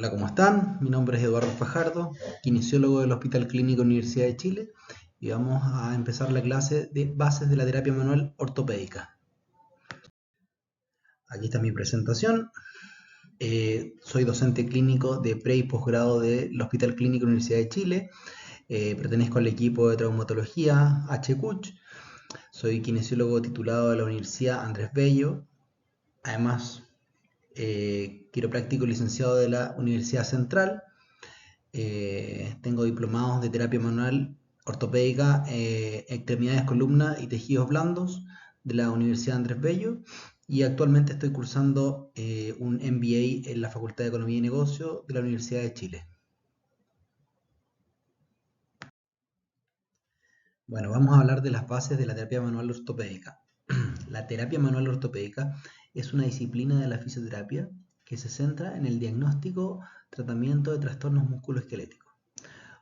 Hola, ¿cómo están? Mi nombre es Eduardo Fajardo, kinesiólogo del Hospital Clínico Universidad de Chile, y vamos a empezar la clase de bases de la terapia manual ortopédica. Aquí está mi presentación. Soy docente clínico de pre y posgrado del Hospital Clínico Universidad de Chile. Pertenezco al equipo de traumatología HCUCH. Soy kinesiólogo titulado de la Universidad Andrés Bello. Además, quiropráctico licenciado de la Universidad Central. Tengo diplomados de terapia manual ortopédica, extremidades, columna y tejidos blandos de la Universidad Andrés Bello, y actualmente estoy cursando un MBA en la Facultad de Economía y Negocio de la Universidad de Chile. Bueno, vamos a hablar de las bases de la terapia manual ortopédica. La terapia manual ortopédica es una disciplina de la fisioterapia que se centra en el diagnóstico, tratamiento de trastornos musculoesqueléticos,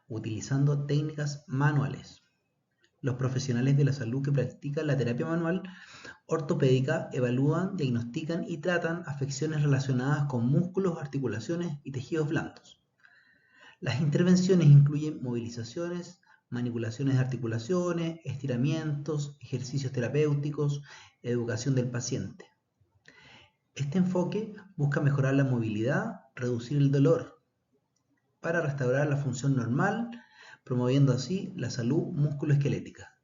utilizando técnicas manuales. Los profesionales de la salud que practican la terapia manual ortopédica evalúan, diagnostican y tratan afecciones relacionadas con músculos, articulaciones y tejidos blandos. Las intervenciones incluyen movilizaciones, manipulaciones de articulaciones, estiramientos, ejercicios terapéuticos, educación del paciente. Este enfoque busca mejorar la movilidad, reducir el dolor, para restaurar la función normal, promoviendo así la salud musculoesquelética.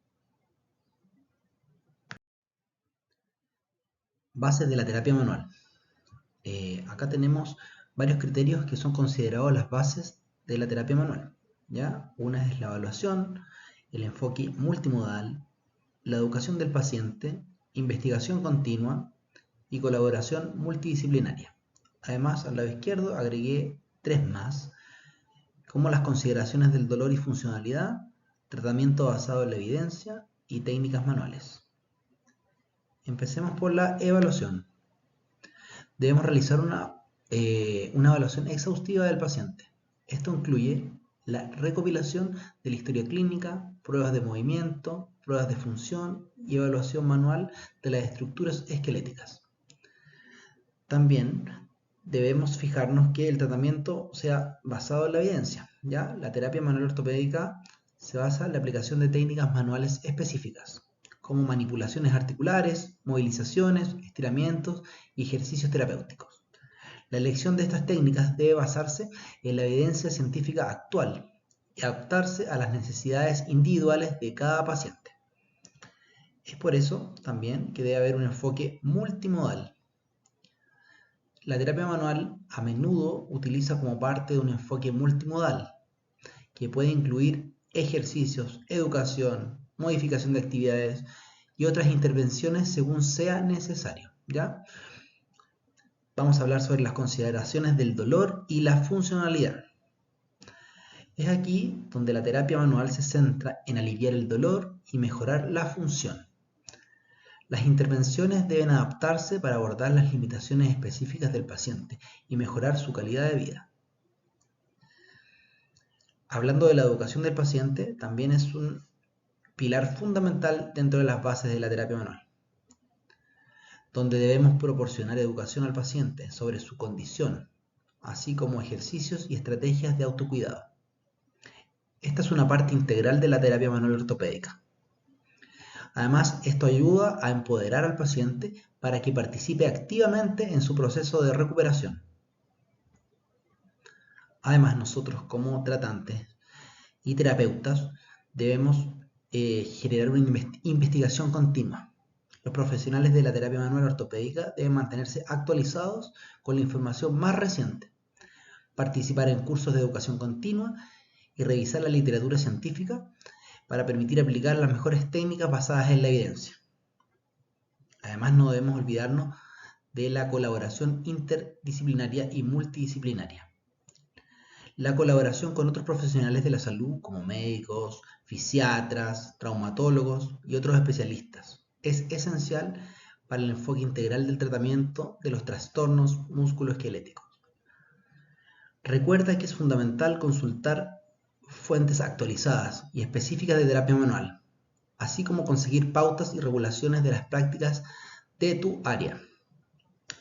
Bases de la terapia manual. Acá tenemos varios criterios que son considerados las bases de la terapia manual, ¿ya? Una es la evaluación, el enfoque multimodal, la educación del paciente, investigación continua y colaboración multidisciplinaria. Además, al lado izquierdo agregué tres más, como las consideraciones del dolor y funcionalidad, tratamiento basado en la evidencia y técnicas manuales. Empecemos por la evaluación. Debemos realizar una evaluación exhaustiva del paciente. Esto incluye la recopilación de la historia clínica, pruebas de movimiento, pruebas de función y evaluación manual de las estructuras esqueléticas. También debemos fijarnos que el tratamiento sea basado en la evidencia, ¿ya? La terapia manual ortopédica se basa en la aplicación de técnicas manuales específicas, como manipulaciones articulares, movilizaciones, estiramientos y ejercicios terapéuticos. La elección de estas técnicas debe basarse en la evidencia científica actual y adaptarse a las necesidades individuales de cada paciente. Es por eso también que debe haber un enfoque multimodal. La terapia manual a menudo utiliza como parte de un enfoque multimodal, que puede incluir ejercicios, educación, modificación de actividades y otras intervenciones según sea necesario, ¿ya? Vamos a hablar sobre las consideraciones del dolor y la funcionalidad. Es aquí donde la terapia manual se centra en aliviar el dolor y mejorar la función. Las intervenciones deben adaptarse para abordar las limitaciones específicas del paciente y mejorar su calidad de vida. Hablando de la educación del paciente, también es un pilar fundamental dentro de las bases de la terapia manual, donde debemos proporcionar educación al paciente sobre su condición, así como ejercicios y estrategias de autocuidado. Esta es una parte integral de la terapia manual ortopédica. Además, esto ayuda a empoderar al paciente para que participe activamente en su proceso de recuperación. Además, nosotros como tratantes y terapeutas debemos generar una investigación continua. Los profesionales de la terapia manual ortopédica deben mantenerse actualizados con la información más reciente, participar en cursos de educación continua y revisar la literatura científica para permitir aplicar las mejores técnicas basadas en la evidencia. Además, no debemos olvidarnos de la colaboración interdisciplinaria y multidisciplinaria. La colaboración con otros profesionales de la salud, como médicos, fisiatras, traumatólogos y otros especialistas, es esencial para el enfoque integral del tratamiento de los trastornos musculoesqueléticos. Recuerda que es fundamental consultar fuentes actualizadas y específicas de terapia manual, así como conseguir pautas y regulaciones de las prácticas de tu área.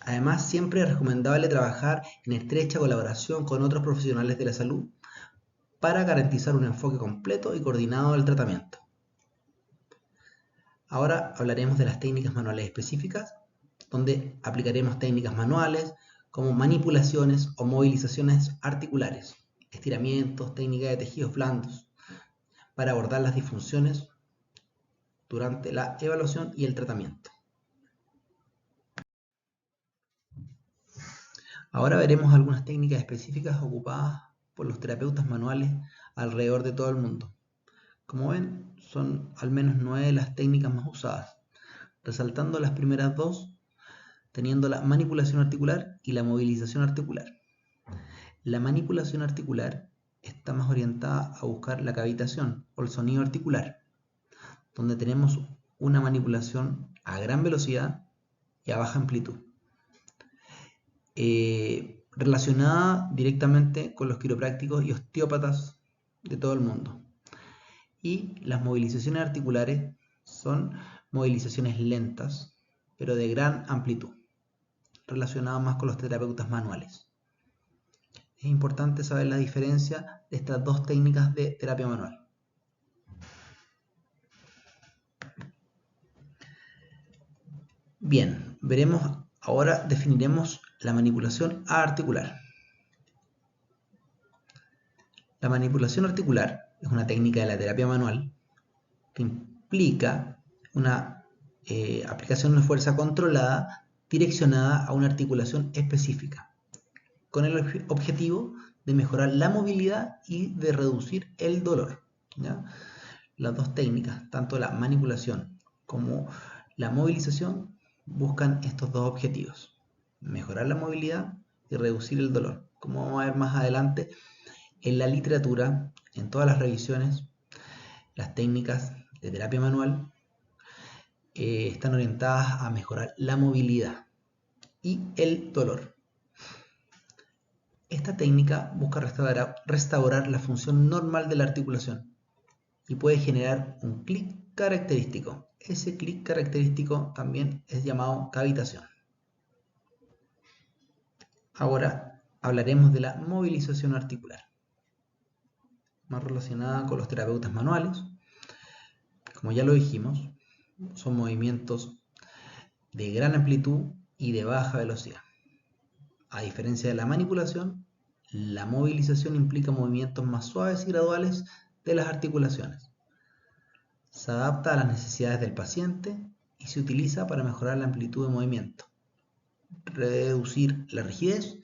Además, siempre es recomendable trabajar en estrecha colaboración con otros profesionales de la salud para garantizar un enfoque completo y coordinado del tratamiento. Ahora hablaremos de las técnicas manuales específicas, donde aplicaremos técnicas manuales como manipulaciones o movilizaciones articulares, estiramientos, técnicas de tejidos blandos, para abordar las disfunciones durante la evaluación y el tratamiento. Ahora veremos algunas técnicas específicas ocupadas por los terapeutas manuales alrededor de todo el mundo. Como ven, son al menos 9 las técnicas más usadas, resaltando las primeras dos, teniendo la manipulación articular y la movilización articular. La manipulación articular está más orientada a buscar la cavitación o el sonido articular, donde tenemos una manipulación a gran velocidad y a baja amplitud, relacionada directamente con los quiroprácticos y osteópatas de todo el mundo. Y las movilizaciones articulares son movilizaciones lentas, pero de gran amplitud, relacionadas más con los terapeutas manuales. Es importante saber la diferencia de estas dos técnicas de terapia manual. Bien, ahora definiremos la manipulación articular. La manipulación articular es una técnica de la terapia manual que implica una aplicación de fuerza controlada direccionada a una articulación específica, con el objetivo de mejorar la movilidad y de reducir el dolor, ¿ya? Las dos técnicas, tanto la manipulación como la movilización, buscan estos dos objetivos: mejorar la movilidad y reducir el dolor. Como vamos a ver más adelante en la literatura, en todas las revisiones, las técnicas de terapia manual están orientadas a mejorar la movilidad y el dolor. Esta técnica busca restaurar la función normal de la articulación y puede generar un clic característico. Ese clic característico también es llamado cavitación. Ahora hablaremos de la movilización articular, más relacionada con los terapeutas manuales. Como ya lo dijimos, son movimientos de gran amplitud y de baja velocidad. A diferencia de la manipulación, la movilización implica movimientos más suaves y graduales de las articulaciones. Se adapta a las necesidades del paciente y se utiliza para mejorar la amplitud de movimiento, reducir la rigidez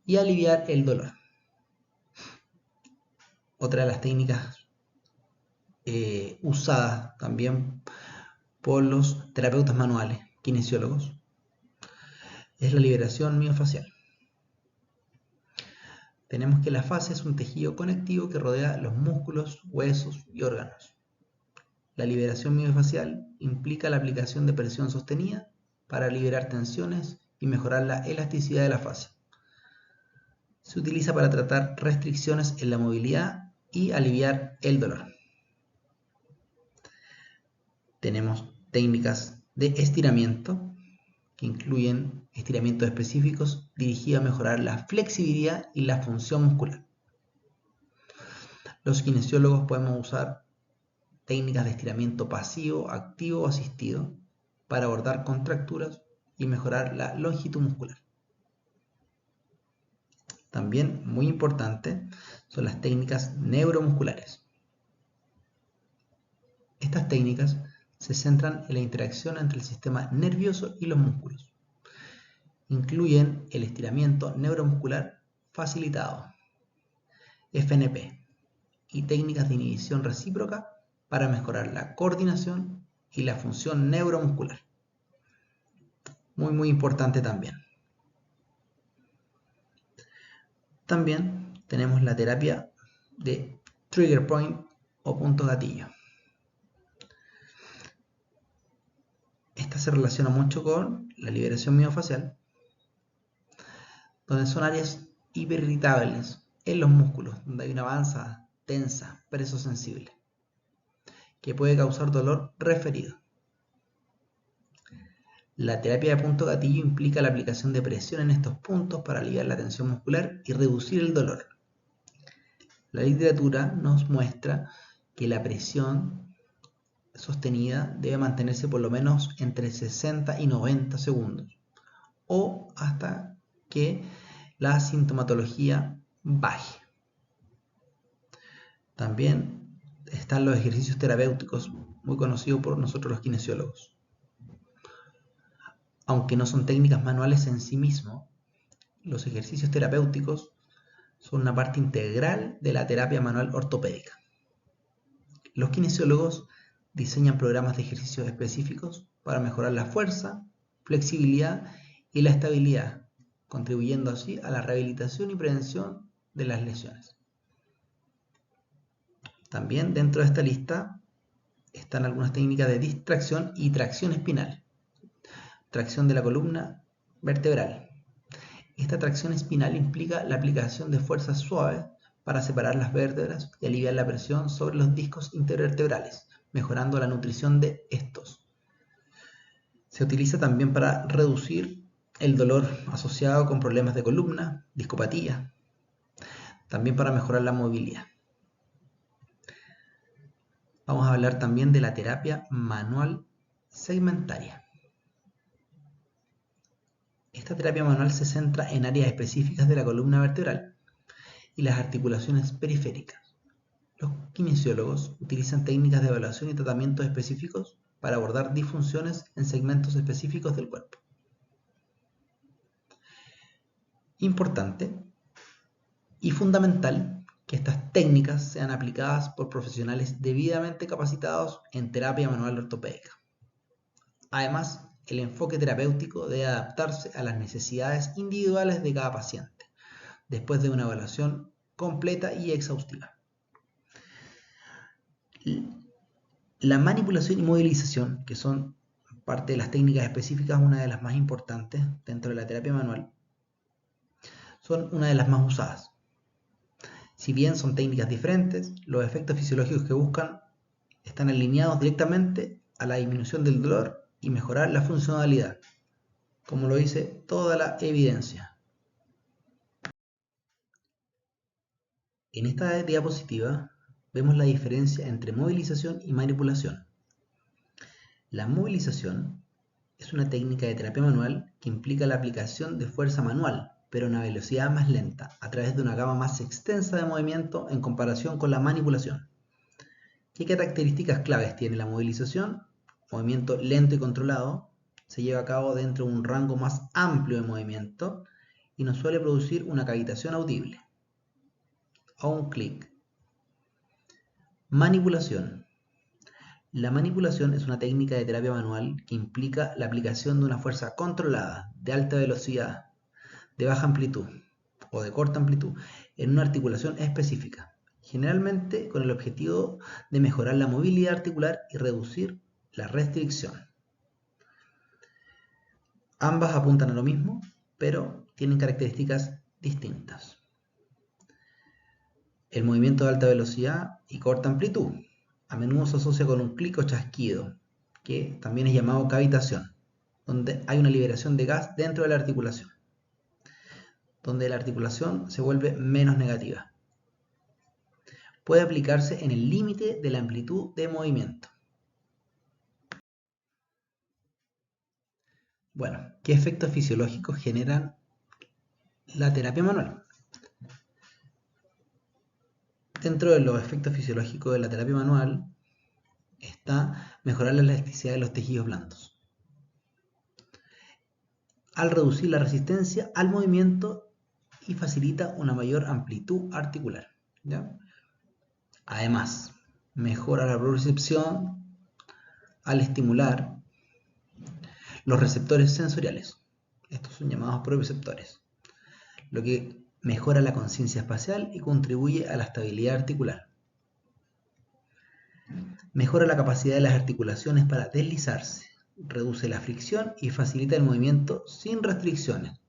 y aliviar el dolor. Otra de las técnicas usadas también por los terapeutas manuales, kinesiólogos, es la liberación miofacial. Tenemos que la fascia es un tejido conectivo que rodea los músculos, huesos y órganos. La liberación miofacial implica la aplicación de presión sostenida para liberar tensiones y mejorar la elasticidad de la fascia. Se utiliza para tratar restricciones en la movilidad y aliviar el dolor. Tenemos técnicas de estiramiento que incluyen estiramientos específicos dirigidos a mejorar la flexibilidad y la función muscular. Los kinesiólogos podemos usar técnicas de estiramiento pasivo, activo o asistido para abordar contracturas y mejorar la longitud muscular. También muy importante son las técnicas neuromusculares. Estas técnicas se centran en la interacción entre el sistema nervioso y los músculos. Incluyen el estiramiento neuromuscular facilitado, FNP, y técnicas de inhibición recíproca para mejorar la coordinación y la función neuromuscular. Muy importante también. También tenemos la terapia de trigger point o punto gatillo. Esta se relaciona mucho con la liberación miofacial, donde son áreas hiperirritables en los músculos, donde hay una avanza tensa, presosensible, que puede causar dolor referido. La terapia de punto gatillo implica la aplicación de presión en estos puntos para aliviar la tensión muscular y reducir el dolor. La literatura nos muestra que la presión sostenida debe mantenerse por lo menos entre 60 y 90 segundos o hasta que la sintomatología baje. También están los ejercicios terapéuticos, muy conocidos por nosotros los kinesiólogos. Aunque no son técnicas manuales en sí mismos, los ejercicios terapéuticos son una parte integral de la terapia manual ortopédica. Los kinesiólogos diseñan programas de ejercicios específicos para mejorar la fuerza, flexibilidad y la estabilidad, contribuyendo así a la rehabilitación y prevención de las lesiones. También dentro de esta lista están algunas técnicas de distracción y tracción espinal. Tracción de la columna vertebral. Esta tracción espinal implica la aplicación de fuerzas suaves para separar las vértebras y aliviar la presión sobre los discos intervertebrales, mejorando la nutrición de estos. Se utiliza también para reducir el dolor asociado con problemas de columna, discopatía, también para mejorar la movilidad. Vamos a hablar también de la terapia manual segmentaria. Esta terapia manual se centra en áreas específicas de la columna vertebral y las articulaciones periféricas. Los kinesiólogos utilizan técnicas de evaluación y tratamientos específicos para abordar disfunciones en segmentos específicos del cuerpo. Importante y fundamental que estas técnicas sean aplicadas por profesionales debidamente capacitados en terapia manual ortopédica. Además, el enfoque terapéutico debe adaptarse a las necesidades individuales de cada paciente, después de una evaluación completa y exhaustiva. La manipulación y movilización, que son parte de las técnicas específicas, una de las más importantes dentro de la terapia manual, son una de las más usadas. Si bien son técnicas diferentes, los efectos fisiológicos que buscan están alineados directamente a la disminución del dolor y mejorar la funcionalidad, como lo dice toda la evidencia. En esta diapositiva vemos la diferencia entre movilización y manipulación. La movilización es una técnica de terapia manual que implica la aplicación de fuerza manual, pero a una velocidad más lenta, a través de una gama más extensa de movimiento en comparación con la manipulación. ¿Qué características claves tiene la movilización? Movimiento lento y controlado, se lleva a cabo dentro de un rango más amplio de movimiento y no suele producir una cavitación audible o un clic. Manipulación. La manipulación es una técnica de terapia manual que implica la aplicación de una fuerza controlada, de alta velocidad, de baja amplitud o de corta amplitud en una articulación específica, generalmente con el objetivo de mejorar la movilidad articular y reducir la restricción. Ambas apuntan a lo mismo, pero tienen características distintas. El movimiento de alta velocidad y corta amplitud a menudo se asocia con un clic o chasquido, que también es llamado cavitación, donde hay una liberación de gas dentro de la articulación, donde la articulación se vuelve menos negativa. Puede aplicarse en el límite de la amplitud de movimiento. Bueno, ¿qué efectos fisiológicos generan la terapia manual? Dentro de los efectos fisiológicos de la terapia manual está mejorar la elasticidad de los tejidos blandos, al reducir la resistencia al movimiento y facilita una mayor amplitud articular, ¿ya? Además, mejora la propriocepción al estimular los receptores sensoriales. Estos son llamados proprioceptores, lo que mejora la conciencia espacial y contribuye a la estabilidad articular. Mejora la capacidad de las articulaciones para deslizarse, reduce la fricción y facilita el movimiento sin restricciones.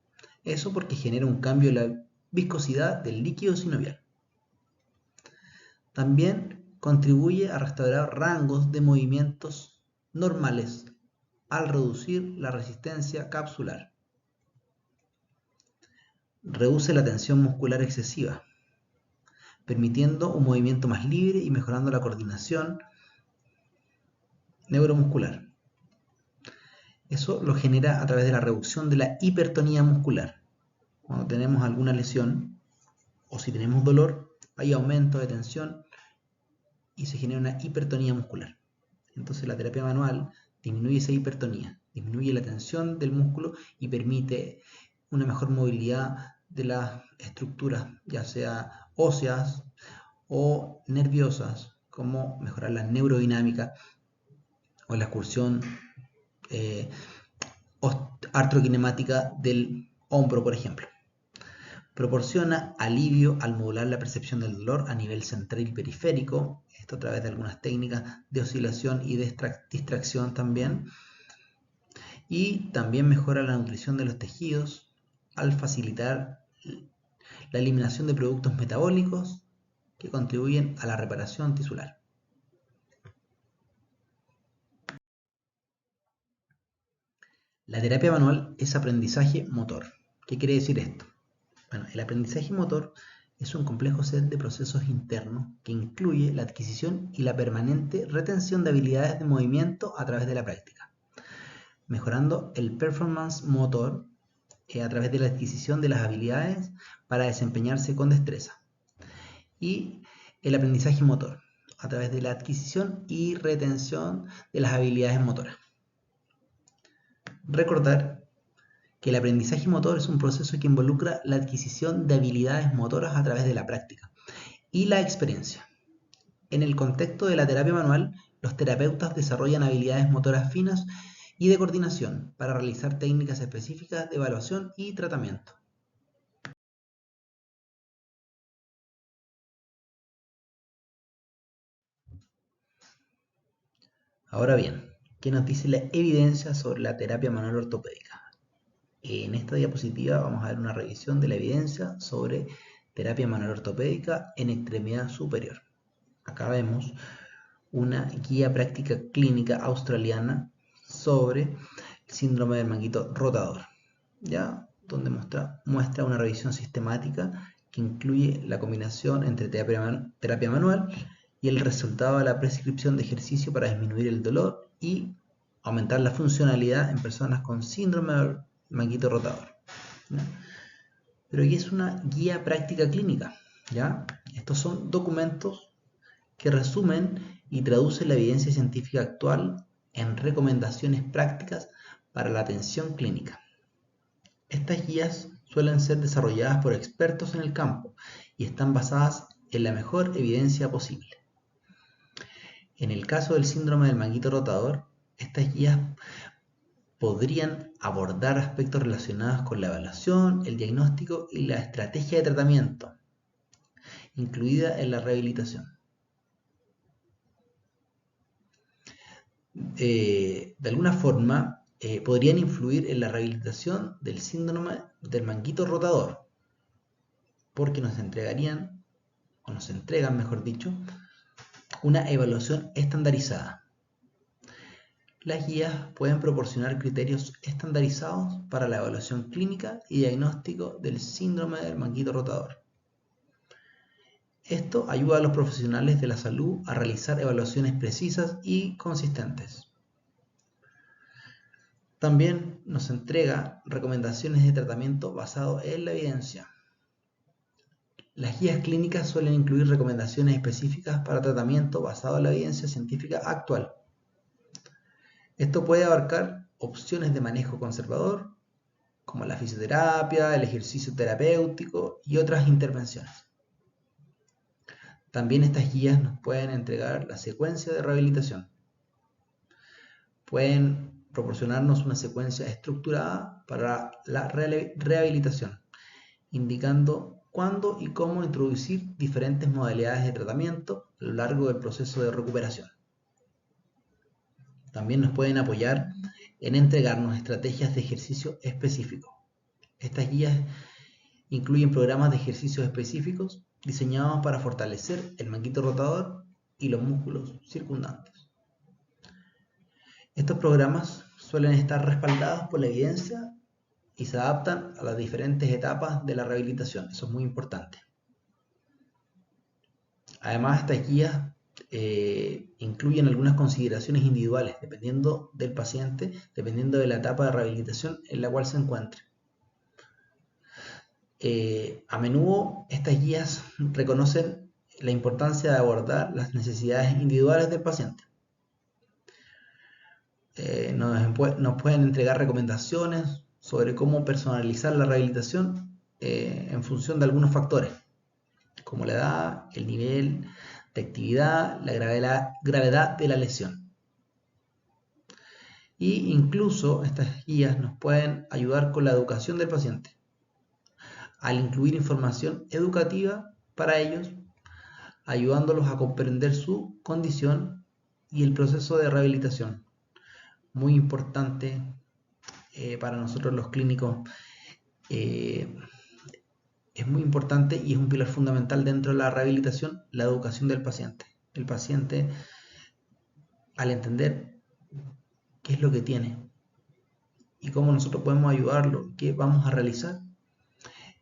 Eso porque genera un cambio en la viscosidad del líquido sinovial. También contribuye a restaurar rangos de movimientos normales al reducir la resistencia capsular. Reduce la tensión muscular excesiva, permitiendo un movimiento más libre y mejorando la coordinación neuromuscular. Eso lo genera a través de la reducción de la hipertonía muscular. Cuando tenemos alguna lesión o si tenemos dolor, hay aumento de tensión y se genera una hipertonía muscular. Entonces la terapia manual disminuye esa hipertonía, disminuye la tensión del músculo y permite una mejor movilidad de las estructuras, ya sea óseas o nerviosas, como mejorar la neurodinámica o la excursión artrokinemática del hombro, por ejemplo. Proporciona alivio al modular la percepción del dolor a nivel central y periférico, esto a través de algunas técnicas de oscilación y de distracción también. Y también mejora la nutrición de los tejidos al facilitar la eliminación de productos metabólicos que contribuyen a la reparación tisular. La terapia manual es aprendizaje motor. ¿Qué quiere decir esto? Bueno, el aprendizaje motor es un complejo set de procesos internos que incluye la adquisición y la permanente retención de habilidades de movimiento a través de la práctica, mejorando el performance motor a través de la adquisición de las habilidades para desempeñarse con destreza, y el aprendizaje motor a través de la adquisición y retención de las habilidades motoras. Recordar que el aprendizaje motor es un proceso que involucra la adquisición de habilidades motoras a través de la práctica y la experiencia. En el contexto de la terapia manual, los terapeutas desarrollan habilidades motoras finas y de coordinación para realizar técnicas específicas de evaluación y tratamiento. Ahora bien, ¿qué nos dice la evidencia sobre la terapia manual ortopédica? En esta diapositiva vamos a ver una revisión de la evidencia sobre terapia manual ortopédica en extremidad superior. Acá vemos una guía práctica clínica australiana sobre el síndrome del manguito rotador, ¿ya? Donde muestra una revisión sistemática que incluye la combinación entre terapia manual y el resultado de la prescripción de ejercicio para disminuir el dolor y aumentar la funcionalidad en personas con síndrome del manguito rotador, ¿ya? Pero ¿qué es una guía práctica clínica? ¿Ya? Estos son documentos que resumen y traducen la evidencia científica actual en recomendaciones prácticas para la atención clínica. Estas guías suelen ser desarrolladas por expertos en el campo y están basadas en la mejor evidencia posible. En el caso del síndrome del manguito rotador, estas guías podrían abordar aspectos relacionados con la evaluación, el diagnóstico y la estrategia de tratamiento, incluida en la rehabilitación. De alguna forma, podrían influir en la rehabilitación del síndrome del manguito rotador, porque nos entregarían, o nos entregan, mejor dicho, una evaluación estandarizada. Las guías pueden proporcionar criterios estandarizados para la evaluación clínica y diagnóstico del síndrome del manguito rotador. Esto ayuda a los profesionales de la salud a realizar evaluaciones precisas y consistentes. También nos entrega recomendaciones de tratamiento basado en la evidencia. Las guías clínicas suelen incluir recomendaciones específicas para tratamiento basado en la evidencia científica actual. Esto puede abarcar opciones de manejo conservador, como la fisioterapia, el ejercicio terapéutico y otras intervenciones. También estas guías nos pueden entregar la secuencia de rehabilitación. Pueden proporcionarnos una secuencia estructurada para la rehabilitación, indicando cuándo y cómo introducir diferentes modalidades de tratamiento a lo largo del proceso de recuperación. También nos pueden apoyar en entregarnos estrategias de ejercicio específico. Estas guías incluyen programas de ejercicios específicos diseñados para fortalecer el manguito rotador y los músculos circundantes. Estos programas suelen estar respaldados por la evidencia y se adaptan a las diferentes etapas de la rehabilitación. Eso es muy importante. Además, estas guías incluyen algunas consideraciones individuales, dependiendo del paciente, dependiendo de la etapa de rehabilitación en la cual se encuentre. A menudo estas guías reconocen la importancia de abordar las necesidades individuales del paciente. Nos pueden entregar recomendaciones sobre cómo personalizar la rehabilitación en función de algunos factores, como la edad, el nivel de actividad, la gravedad de la lesión. Y incluso estas guías nos pueden ayudar con la educación del paciente, al incluir información educativa para ellos, ayudándolos a comprender su condición y el proceso de rehabilitación. Muy importante para nosotros los clínicos. Es muy importante y es un pilar fundamental dentro de la rehabilitación, la educación del paciente. El paciente, al entender qué es lo que tiene y cómo nosotros podemos ayudarlo, qué vamos a realizar,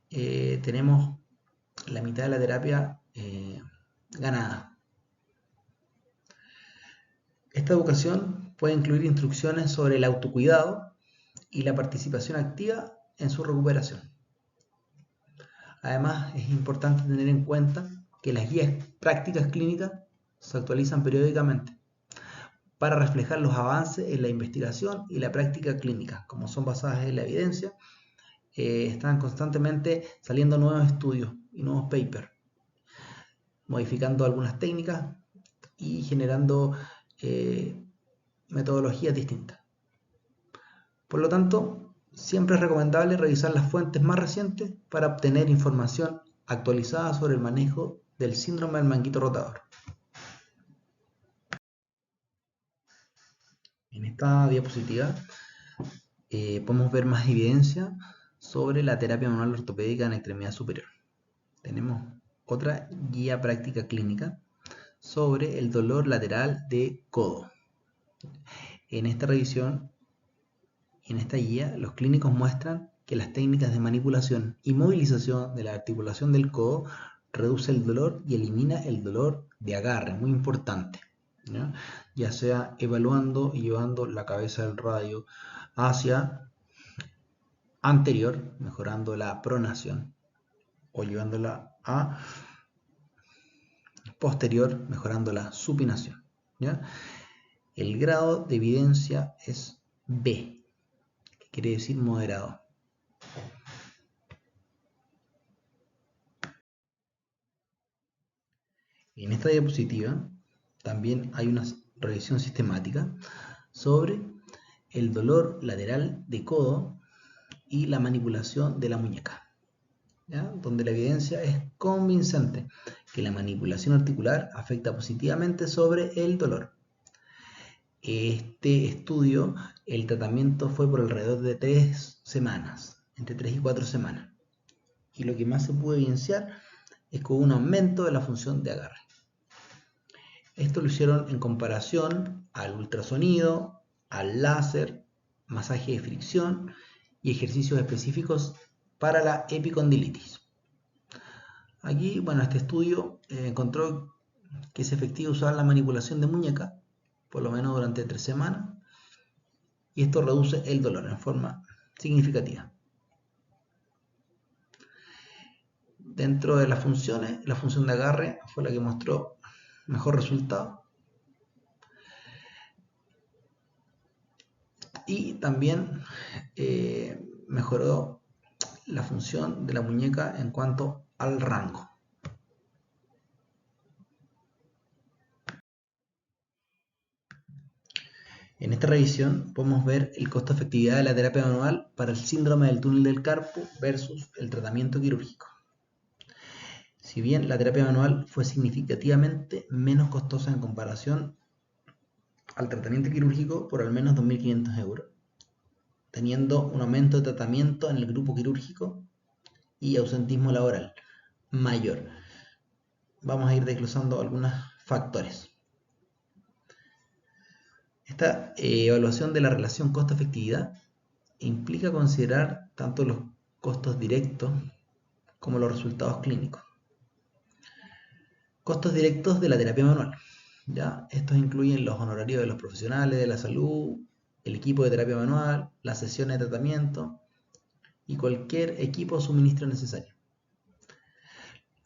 tenemos la mitad de la terapia ganada. Esta educación puede incluir instrucciones sobre el autocuidado y la participación activa en su recuperación. Además, es importante tener en cuenta que las guías prácticas clínicas se actualizan periódicamente para reflejar los avances en la investigación y la práctica clínica. Como son basadas en la evidencia, están constantemente saliendo nuevos estudios y nuevos papers, modificando algunas técnicas y generando metodologías distintas. Por lo tanto, siempre es recomendable revisar las fuentes más recientes para obtener información actualizada sobre el manejo del síndrome del manguito rotador. En esta diapositiva podemos ver más evidencia sobre la terapia manual ortopédica en extremidad superior. Tenemos otra guía práctica clínica sobre el dolor lateral de codo. En esta revisión, en esta guía, los clínicos muestran que las técnicas de manipulación y movilización de la articulación del codo reduce el dolor y elimina el dolor de agarre, muy importante, ya sea evaluando y llevando la cabeza del radio hacia anterior, mejorando la pronación, o llevándola a posterior, mejorando la supinación. ¿Ya? El grado de evidencia es B, que quiere decir moderado. En esta diapositiva también hay una revisión sistemática sobre el dolor lateral de codo y la manipulación de la muñeca, ¿ya? Donde la evidencia es convincente que la manipulación articular afecta positivamente sobre el dolor. Este estudio, el tratamiento fue por alrededor de 3 semanas, entre 3 y 4 semanas. Y lo que más se pudo evidenciar es con un aumento de la función de agarre. Esto lo hicieron en comparación al ultrasonido, al láser, masaje de fricción y ejercicios específicos para la epicondilitis. Aquí, bueno, este estudio encontró que es efectivo usar la manipulación de muñeca, por lo menos durante 3 semanas, y esto reduce el dolor en forma significativa. Dentro de las funciones, la función de agarre fue la que mostró mejor resultado. Y también mejoró la función de la muñeca en cuanto al rango. En esta revisión podemos ver el costo-efectividad de la terapia manual para el síndrome del túnel del carpo versus el tratamiento quirúrgico. Si bien la terapia manual fue significativamente menos costosa en comparación al tratamiento quirúrgico por al menos 2.500 euros, teniendo un aumento de tratamiento en el grupo quirúrgico y ausentismo laboral mayor. Vamos a ir desglosando algunos factores. Esta evaluación de la relación costo-efectividad implica considerar tanto los costos directos como los resultados clínicos. Costos directos de la terapia manual. ¿Ya? Estos incluyen los honorarios de los profesionales de la salud, el equipo de terapia manual, las sesiones de tratamiento y cualquier equipo o suministro necesario.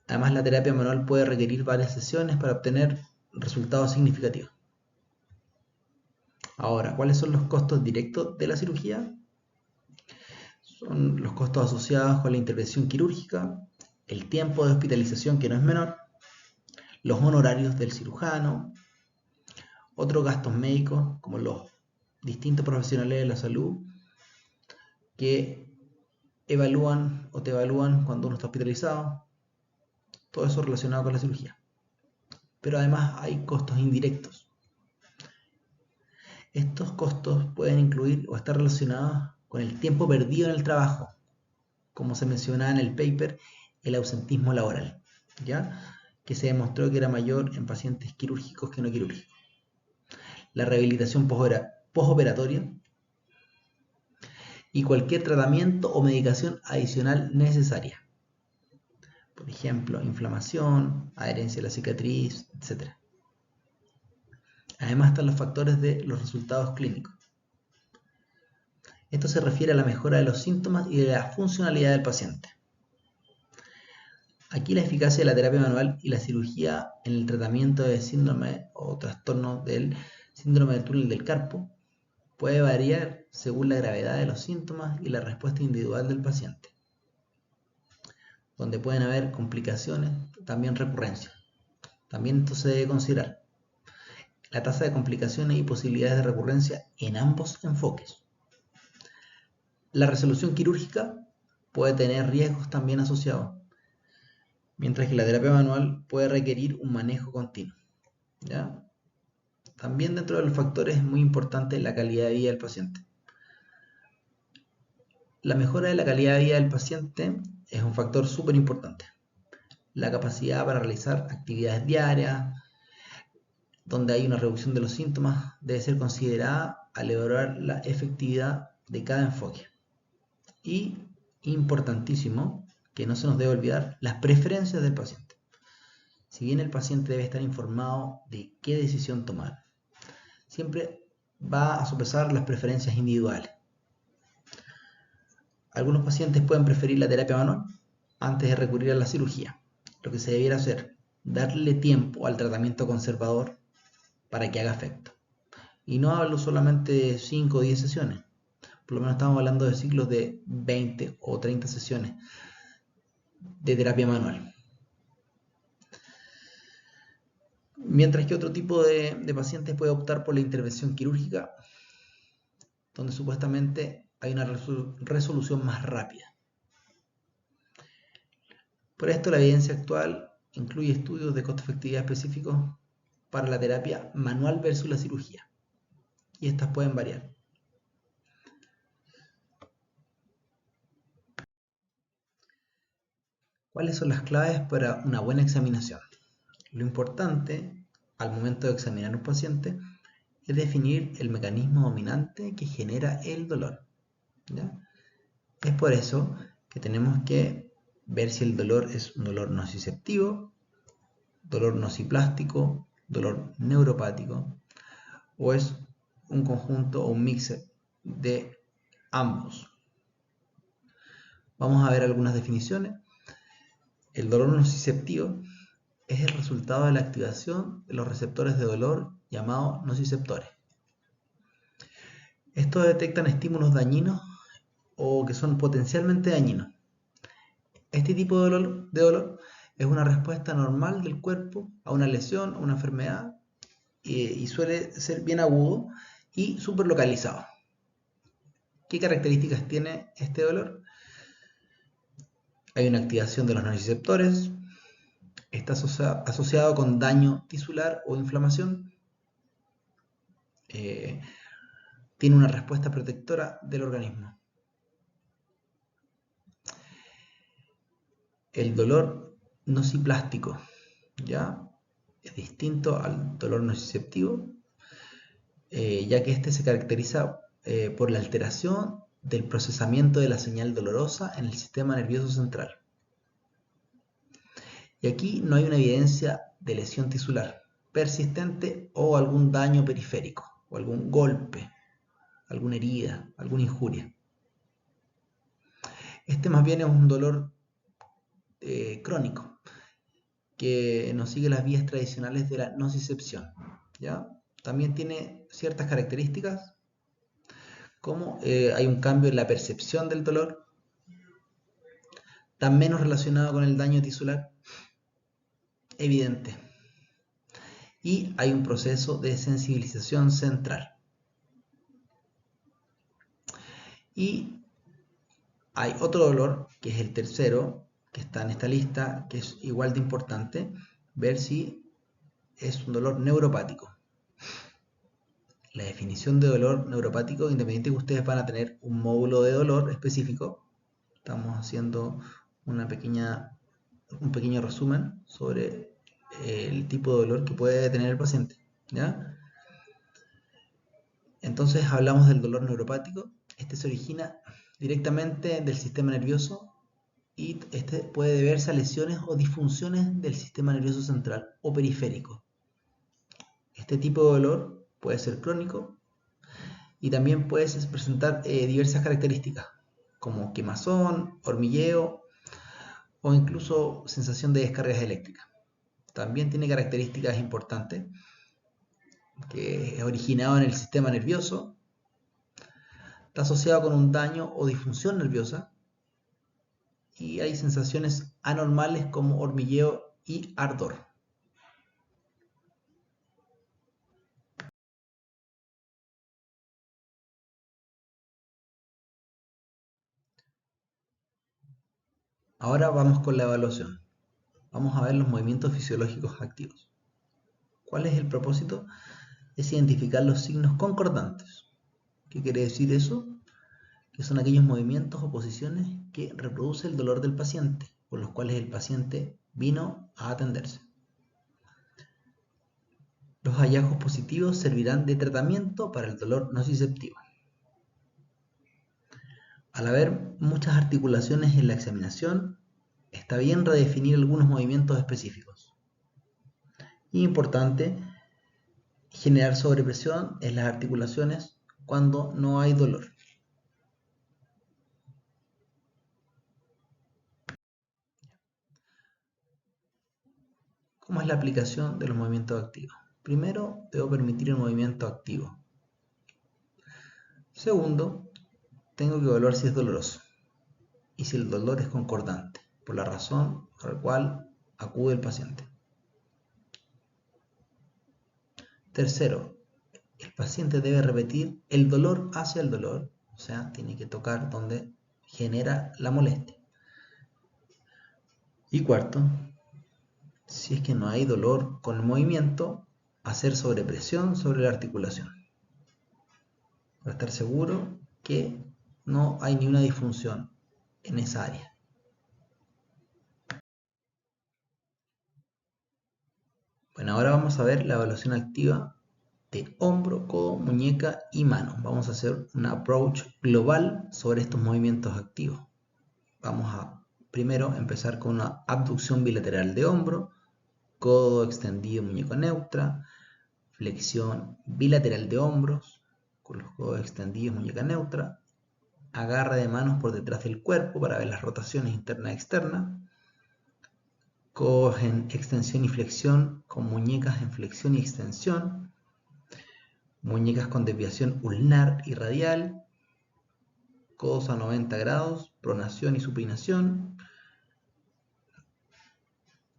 Además, la terapia manual puede requerir varias sesiones para obtener resultados significativos. Ahora, ¿cuáles son los costos directos de la cirugía? Son los costos asociados con la intervención quirúrgica, el tiempo de hospitalización que no es menor, los honorarios del cirujano, otros gastos médicos como los distintos profesionales de la salud que evalúan o te evalúan cuando uno está hospitalizado, todo eso relacionado con la cirugía. Pero además hay costos indirectos. Estos costos pueden incluir o estar relacionados con el tiempo perdido en el trabajo, como se mencionaba en el paper, el ausentismo laboral, ¿ya? Que se demostró que era mayor en pacientes quirúrgicos que no quirúrgicos. La rehabilitación postoperatoria y cualquier tratamiento o medicación adicional necesaria. Por ejemplo, inflamación, adherencia a la cicatriz, etc. Además están los factores de los resultados clínicos. Esto se refiere a la mejora de los síntomas y de la funcionalidad del paciente. Aquí la eficacia de la terapia manual y la cirugía en el tratamiento de síndrome o trastorno del síndrome del túnel del carpo puede variar según la gravedad de los síntomas y la respuesta individual del paciente, donde pueden haber complicaciones, también recurrencias. También esto se debe considerar la tasa de complicaciones y posibilidades de recurrencia en ambos enfoques. La resolución quirúrgica puede tener riesgos también asociados, mientras que la terapia manual puede requerir un manejo continuo, ¿ya? También dentro de los factores es muy importante la calidad de vida del paciente. La mejora de la calidad de vida del paciente es un factor súper importante. La capacidad para realizar actividades diarias, donde hay una reducción de los síntomas, debe ser considerada al evaluar la efectividad de cada enfoque. Y, importantísimo, que no se nos debe olvidar, las preferencias del paciente. Si bien el paciente debe estar informado de qué decisión tomar, siempre va a sopesar las preferencias individuales. Algunos pacientes pueden preferir la terapia manual antes de recurrir a la cirugía. Lo que se debiera hacer, darle tiempo al tratamiento conservador para que haga efecto. Y no hablo solamente de 5 o 10 sesiones. Por lo menos estamos hablando de ciclos de 20 o 30 sesiones de terapia manual. Mientras que otro tipo de pacientes puede optar por la intervención quirúrgica, donde supuestamente hay una resolución más rápida. Por esto, la evidencia actual incluye estudios de costo-efectividad específicos para la terapia manual versus la cirugía, y estas pueden variar. ¿Cuáles son las claves para una buena examinación? Lo importante al momento de examinar un paciente es definir el mecanismo dominante que genera el dolor, ¿ya? Es por eso que tenemos que ver si el dolor es un dolor nociceptivo, dolor nociplástico, dolor neuropático, o es un conjunto o un mix de ambos. Vamos a ver algunas definiciones. El dolor nociceptivo es el resultado de la activación de los receptores de dolor llamados nociceptores. Estos detectan estímulos dañinos o que son potencialmente dañinos. Este tipo de dolor es una respuesta normal del cuerpo a una lesión, a una enfermedad, y suele ser bien agudo y súper localizado. ¿Qué características tiene este dolor? Hay una activación de los nociceptores, está asociado con daño tisular o inflamación, tiene una respuesta protectora del organismo. El dolor nociplástico, ¿ya? Es distinto al dolor nociceptivo. ya que este se caracteriza por la alteración del procesamiento de la señal dolorosa en el sistema nervioso central. Y aquí no hay una evidencia de lesión tisular persistente o algún daño periférico, o algún golpe, alguna herida, alguna injuria. Este más bien es un dolor crónico, que no sigue las vías tradicionales de la nocicepción, ¿ya? También tiene ciertas características, como hay un cambio en la percepción del dolor, tan menos relacionado con el daño tisular evidente, y hay un proceso de sensibilización central. Y hay otro dolor, que es el tercero, que está en esta lista, que es igual de importante, ver si es un dolor neuropático. La definición de dolor neuropático, independiente de que ustedes van a tener un módulo de dolor específico, estamos haciendo un pequeño resumen sobre el tipo de dolor que puede tener el paciente, ¿ya? Entonces hablamos del dolor neuropático. Este se origina directamente del sistema nervioso y este puede deberse a lesiones o disfunciones del sistema nervioso central o periférico. Este tipo de dolor puede ser crónico y también puede presentar diversas características como quemazón, hormigueo o incluso sensación de descargas eléctricas. También tiene características importantes, que es originado en el sistema nervioso, está asociado con un daño o disfunción nerviosa y hay sensaciones anormales como hormigueo y ardor. Ahora vamos con la evaluación. Vamos a ver los movimientos fisiológicos activos. ¿Cuál es el propósito? Es identificar los signos concordantes. ¿Qué quiere decir eso? Que son aquellos movimientos o posiciones que reproduce el dolor del paciente, por los cuales el paciente vino a atenderse. Los hallazgos positivos servirán de tratamiento para el dolor nociceptivo. Al haber muchas articulaciones en la examinación, está bien redefinir algunos movimientos específicos. Y importante, generar sobrepresión en las articulaciones cuando no hay dolor. ¿Cómo es la aplicación de los movimientos activos? Primero, debo permitir el movimiento activo. Segundo, tengo que evaluar si es doloroso y si el dolor es concordante, por la razón por la cual acude el paciente. Tercero, el paciente debe repetir el dolor hacia el dolor, o sea, tiene que tocar donde genera la molestia. Y cuarto, si es que no hay dolor con el movimiento, hacer sobrepresión sobre la articulación, para estar seguro que no hay ni una disfunción en esa área. Bueno, ahora vamos a ver la evaluación activa de hombro, codo, muñeca y mano. Vamos a hacer un approach global sobre estos movimientos activos. Vamos a primero empezar con una abducción bilateral de hombro, codo extendido, muñeca neutra, flexión bilateral de hombros, con los codos extendidos, muñeca neutra, agarre de manos por detrás del cuerpo para ver las rotaciones internas y externas, codos en extensión y flexión con muñecas en flexión y extensión, muñecas con desviación ulnar y radial, codos a 90 grados, pronación y supinación.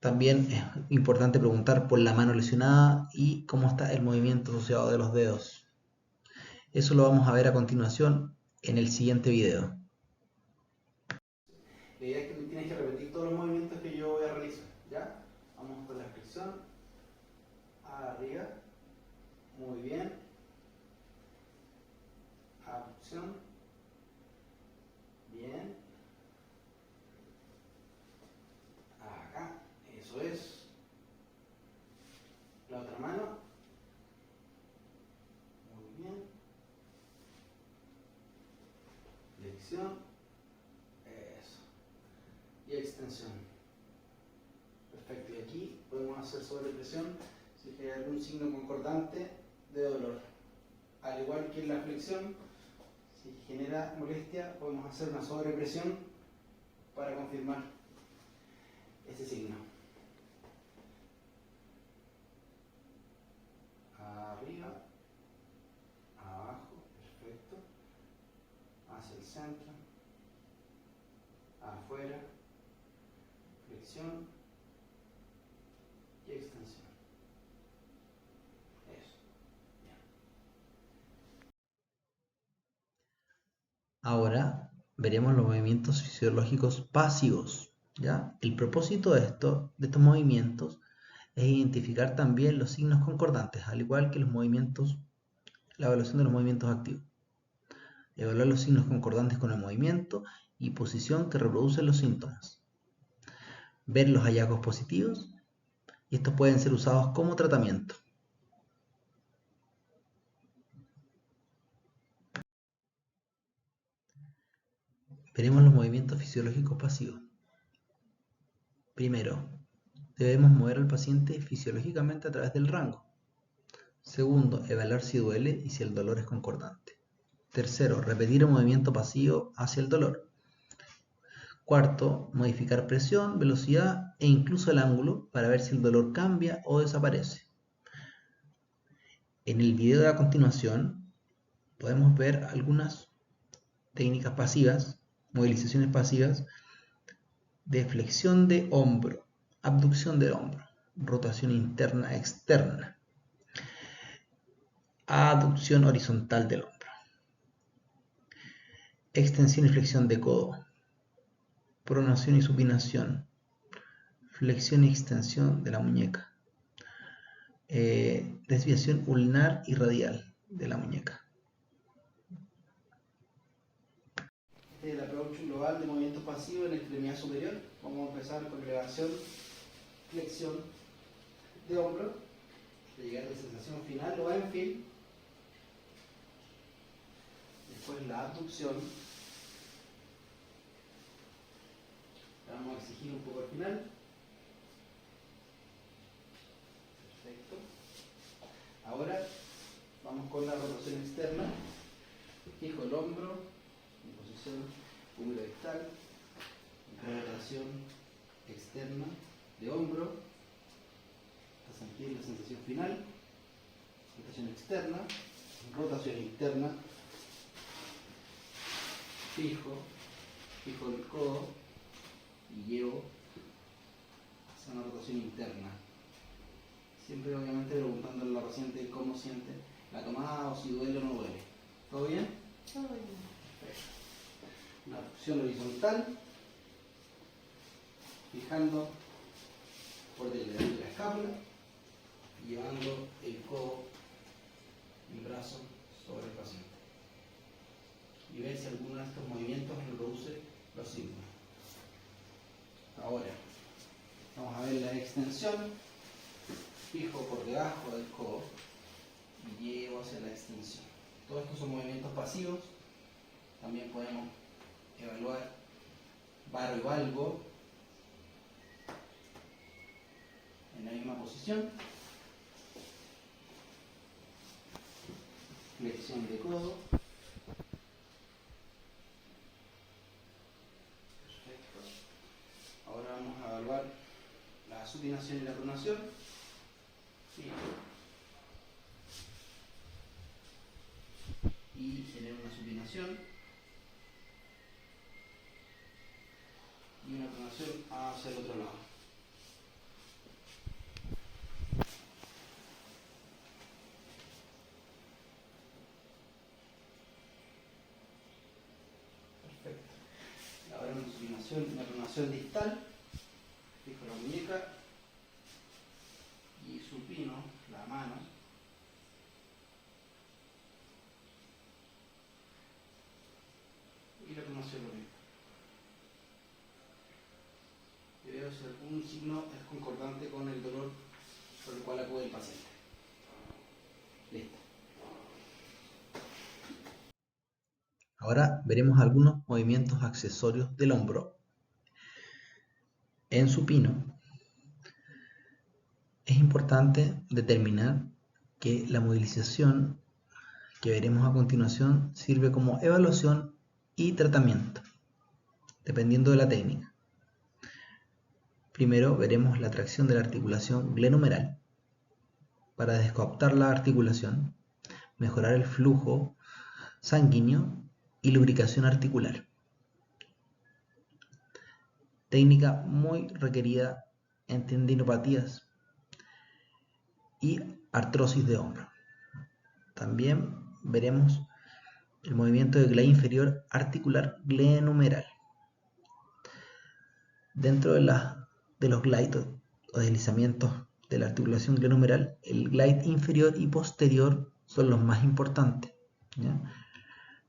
También es importante preguntar por la mano lesionada y cómo está el movimiento asociado de los dedos. Eso lo vamos a ver a continuación en el siguiente video. La idea es que tienes que repetir todos los movimientos que yo voy a realizar, ¿ya? Vamos con la flexión, arriba, muy bien, abducción, bien, acá, eso es, la otra mano, muy extensión. Perfecto, y aquí podemos hacer sobrepresión si hay algún signo concordante de dolor. Al igual que en la flexión, si genera molestia, podemos hacer una sobrepresión para confirmar ese signo. Arriba, abajo, perfecto, hacia el centro, afuera, flexión y extensión. Eso. Bien. Ahora veremos los movimientos fisiológicos pasivos. ¿Ya? El propósito de estos movimientos es identificar también los signos concordantes, al igual que la evaluación de los movimientos activos. Evaluar los signos concordantes con el movimiento y posición que reproducen los síntomas. Ver los hallazgos positivos, y estos pueden ser usados como tratamiento. Veremos los movimientos fisiológicos pasivos. Primero, debemos mover al paciente fisiológicamente a través del rango. Segundo, evaluar si duele y si el dolor es concordante. Tercero, repetir un movimiento pasivo hacia el dolor. Cuarto, modificar presión, velocidad e incluso el ángulo para ver si el dolor cambia o desaparece. En el video de a continuación podemos ver algunas técnicas pasivas, movilizaciones pasivas de flexión de hombro, abducción del hombro, rotación interna externa, aducción horizontal del hombro, extensión y flexión de codo, pronación y supinación, flexión y extensión de la muñeca, desviación ulnar y radial de la muñeca. Este es el approach global de movimiento pasivo en la extremidad superior. Vamos a empezar con elevación, flexión de hombro, de llegar a la sensación final o en fin. Después la abducción. La vamos a exigir un poco al final. Perfecto. Ahora vamos con la rotación externa. Fijo el hombro en posición umbilictal. Rotación externa de hombro. Hasta sentir la sensación final. Rotación externa. Rotación interna. Fijo el codo y llevo hacia una rotación interna. Siempre obviamente preguntándole a la paciente cómo siente la tomada o si duele o no duele. ¿Todo bien? Todo bien. Perfecto. Una abducción horizontal, fijando por delante de la escápula y llevando el codo y brazo sobre el paciente. Y ver si alguno de estos movimientos reproduce los signos. Ahora, vamos a ver la extensión. Fijo por debajo del codo y llevo hacia la extensión. Todos estos son movimientos pasivos. También podemos evaluar varo y valgo en la misma posición. Flexión de codo. Ahora vamos a evaluar la supinación y la pronación. Y genero una supinación y una pronación hacia el otro lado. Perfecto. Ahora una supinación y una pronación distal. Fijo la muñeca y supino la mano y la pronación lo mismo. Y veo si algún signo es concordante con el dolor por el cual acude el paciente. Listo. Ahora veremos algunos movimientos accesorios del hombro. En supino es importante determinar que la movilización que veremos a continuación sirve como evaluación y tratamiento, dependiendo de la técnica. Primero veremos la tracción de la articulación glenohumeral para descoaptar la articulación, mejorar el flujo sanguíneo y lubricación articular. Técnica muy requerida en tendinopatías y artrosis de hombro. También veremos el movimiento del glide inferior articular glenohumeral. Dentro de los glide o deslizamientos de la articulación glenohumeral, el glide inferior y posterior son los más importantes, ¿ya?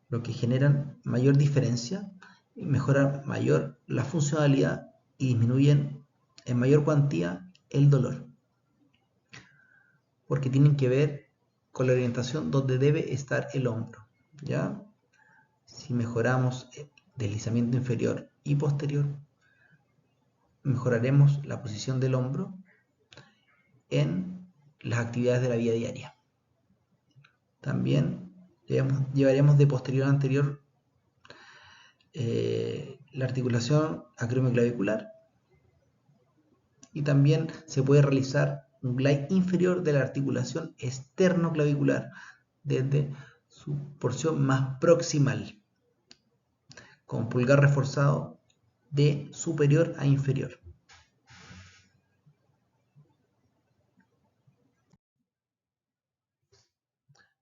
Lo que generan mayor diferencia y mejoran mayor la funcionalidad y disminuyen en mayor cuantía el dolor, porque tienen que ver con la orientación donde debe estar el hombro, ¿ya? Si mejoramos el deslizamiento inferior y posterior, mejoraremos la posición del hombro en las actividades de la vida diaria. También llevaremos de posterior a anterior la articulación acromioclavicular, y también se puede realizar un glide inferior de la articulación esternoclavicular desde su porción más proximal, con pulgar reforzado de superior a inferior.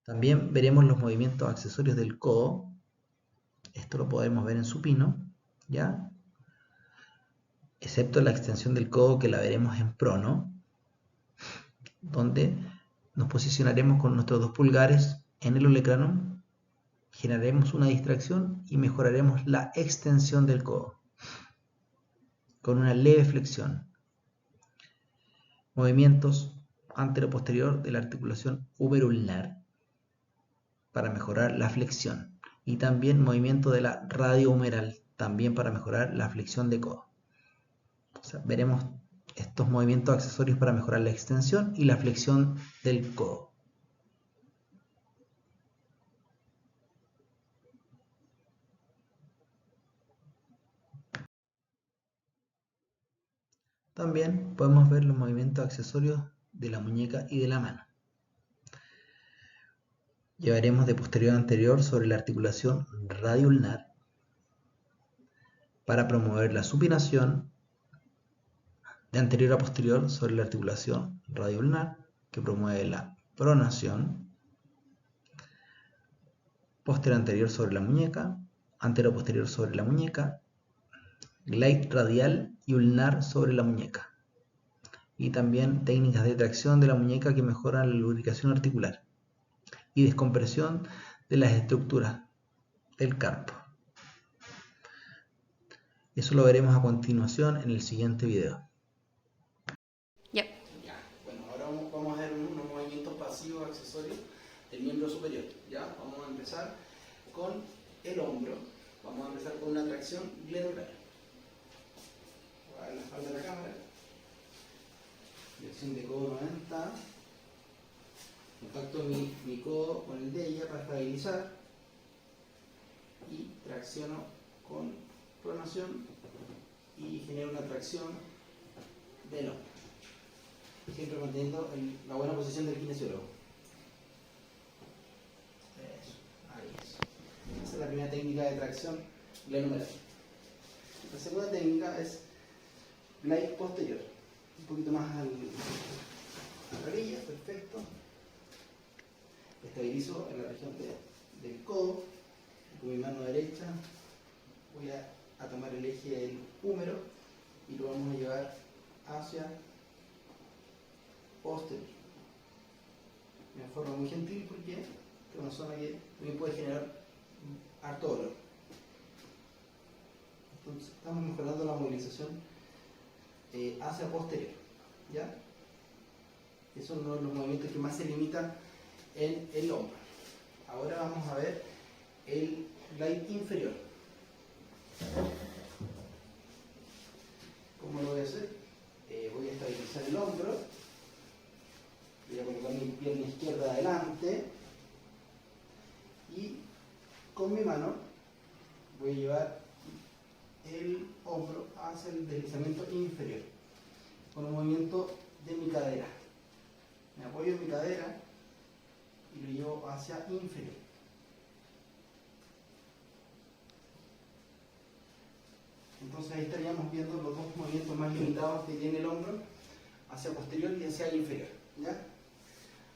También veremos los movimientos accesorios del codo. Esto lo podemos ver en supino, ¿ya? Excepto la extensión del codo, que la veremos en prono, donde nos posicionaremos con nuestros 2 pulgares en el olecranon, generaremos una distracción y mejoraremos la extensión del codo con una leve flexión. Movimientos antero-posterior de la articulación húmero-ulnar para mejorar la flexión, y también movimiento de la radiohumeral, también para mejorar la flexión de codo. O sea, veremos estos movimientos accesorios para mejorar la extensión y la flexión del codo. También podemos ver los movimientos accesorios de la muñeca y de la mano. Llevaremos de posterior a anterior sobre la articulación radioulnar para promover la supinación, de anterior a posterior sobre la articulación radioulnar, que promueve la pronación, posterior anterior sobre la muñeca, antero posterior sobre la muñeca, glide radial y ulnar sobre la muñeca. Y también técnicas de tracción de la muñeca que mejoran la lubricación articular y descompresión de las estructuras del carpo. Eso lo veremos a continuación en el siguiente video. Yep. Ya, bueno, ahora vamos a ver unos movimientos pasivos accesorios del miembro superior. Ya, vamos a empezar con el hombro. Vamos a empezar con una tracción glenohumeral. Voy a dar la espalda de la cámara. Flexión de codo 90. Contacto mi codo con el de ella para estabilizar. Y tracciono con pronación y genero una tracción del hombro. Siempre manteniendo la buena posición del kinesiólogo. Eso, ahí es. Esa es la primera técnica de tracción glenohumeral. La segunda técnica es glide posterior. Un poquito más a la orilla, perfecto. Estabilizo en la región del codo. Con mi mano derecha voy a tomar el eje del húmero y lo vamos a llevar hacia posterior. De una forma muy gentil, porque es una zona que también puede generar harto dolor. Entonces estamos mejorando la movilización hacia posterior, ¿ya? Esos son uno de los movimientos que más se limitan en el hombro. Ahora vamos a ver el glide inferior. ¿Cómo lo voy a hacer? Voy a estabilizar el hombro. Voy a colocar mi pierna izquierda adelante. Y con mi mano voy a llevar el hombro hacia el deslizamiento inferior. Con un movimiento de mi cadera. Me apoyo en mi cadera y lo llevo hacia inferior. Entonces ahí estaríamos viendo los dos movimientos más limitados que tiene el hombro, hacia posterior y hacia inferior. ¿Ya?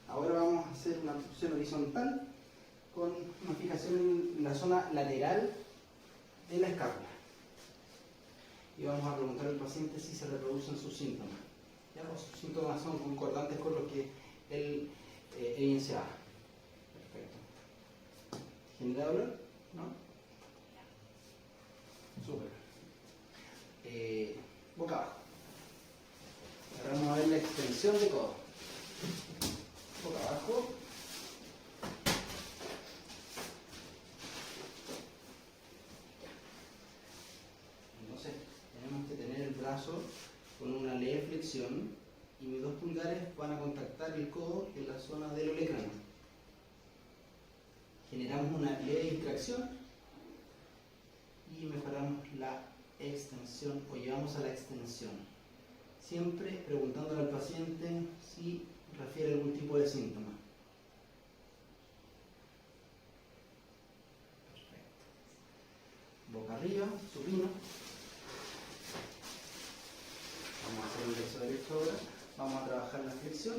Ahora vamos a hacer una abducción horizontal con una fijación en la zona lateral de la escápula. Y vamos a preguntar al paciente si se reproducen sus síntomas. ¿Ya? O sus síntomas son concordantes con lo que él evidenciaba. Perfecto. ¿Genera dolor? ¿No? Súper. Boca abajo. Ahora vamos a ver la extensión de codo. Boca abajo. Entonces tenemos que tener el brazo con una leve flexión y mis dos pulgares van a contactar el codo en la zona del olecrano. Generamos una leve distracción y mejoramos la extensión o llevamos a la extensión. Siempre preguntándole al paciente si refiere a algún tipo de síntoma. Perfecto. Boca arriba, supino. Vamos a hacer un verso derecho ahora. Vamos a trabajar la flexión.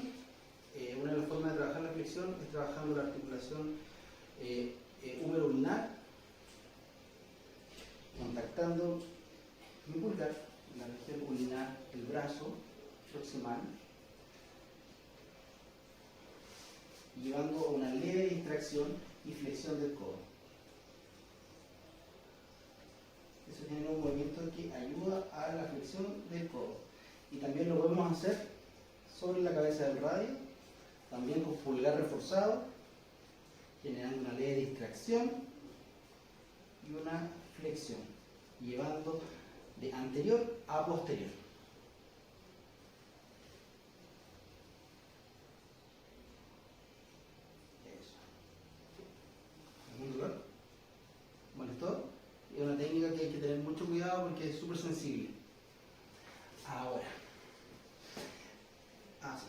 Una de las formas de trabajar la flexión es trabajando la articulación húmero-ulnar, contactando mi pulgar en la región ulnar del brazo proximal, llevando a una leve distracción y flexión del codo. Eso genera un movimiento que ayuda a la flexión del codo. Y también lo podemos hacer sobre la cabeza del radio, también con pulgar reforzado, generando una leve distracción y una flexión, llevando de anterior a posterior. Eso. ¿Algún dolor? ¿Molestó? Es una técnica que hay que tener mucho cuidado porque es súper sensible. Ahora. Así.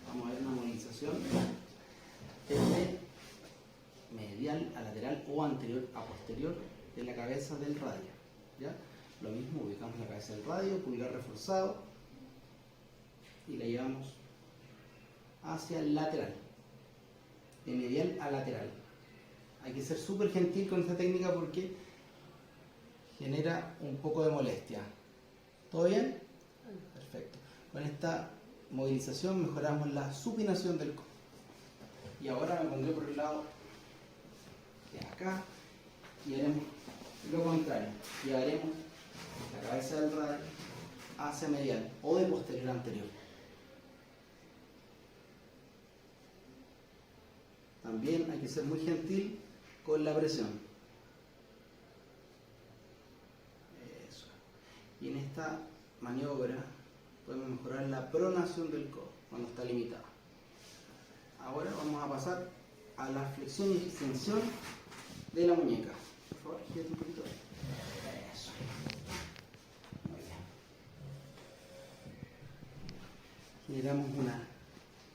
Vamos a ver una movilización desde medial a lateral o anterior a posterior de la cabeza del radio. ¿Ya? Lo mismo, ubicamos la cabeza del radio, pulgar reforzado y la llevamos hacia el lateral, de medial a lateral. Hay que ser súper gentil con esta técnica porque genera un poco de molestia. ¿Todo bien? Perfecto. Con esta movilización mejoramos la supinación del codo. Y ahora me pondré por el lado de acá y haremos lo contrario. Llevaremos la cabeza del radio hacia medial o de posterior a anterior. También hay que ser muy gentil con la presión. Eso. Y en esta maniobra podemos mejorar la pronación del codo cuando está limitada. Ahora vamos a pasar a la flexión y extensión de la muñeca. Por favor, gírate un poquito. Eso. Muy bien. Generamos una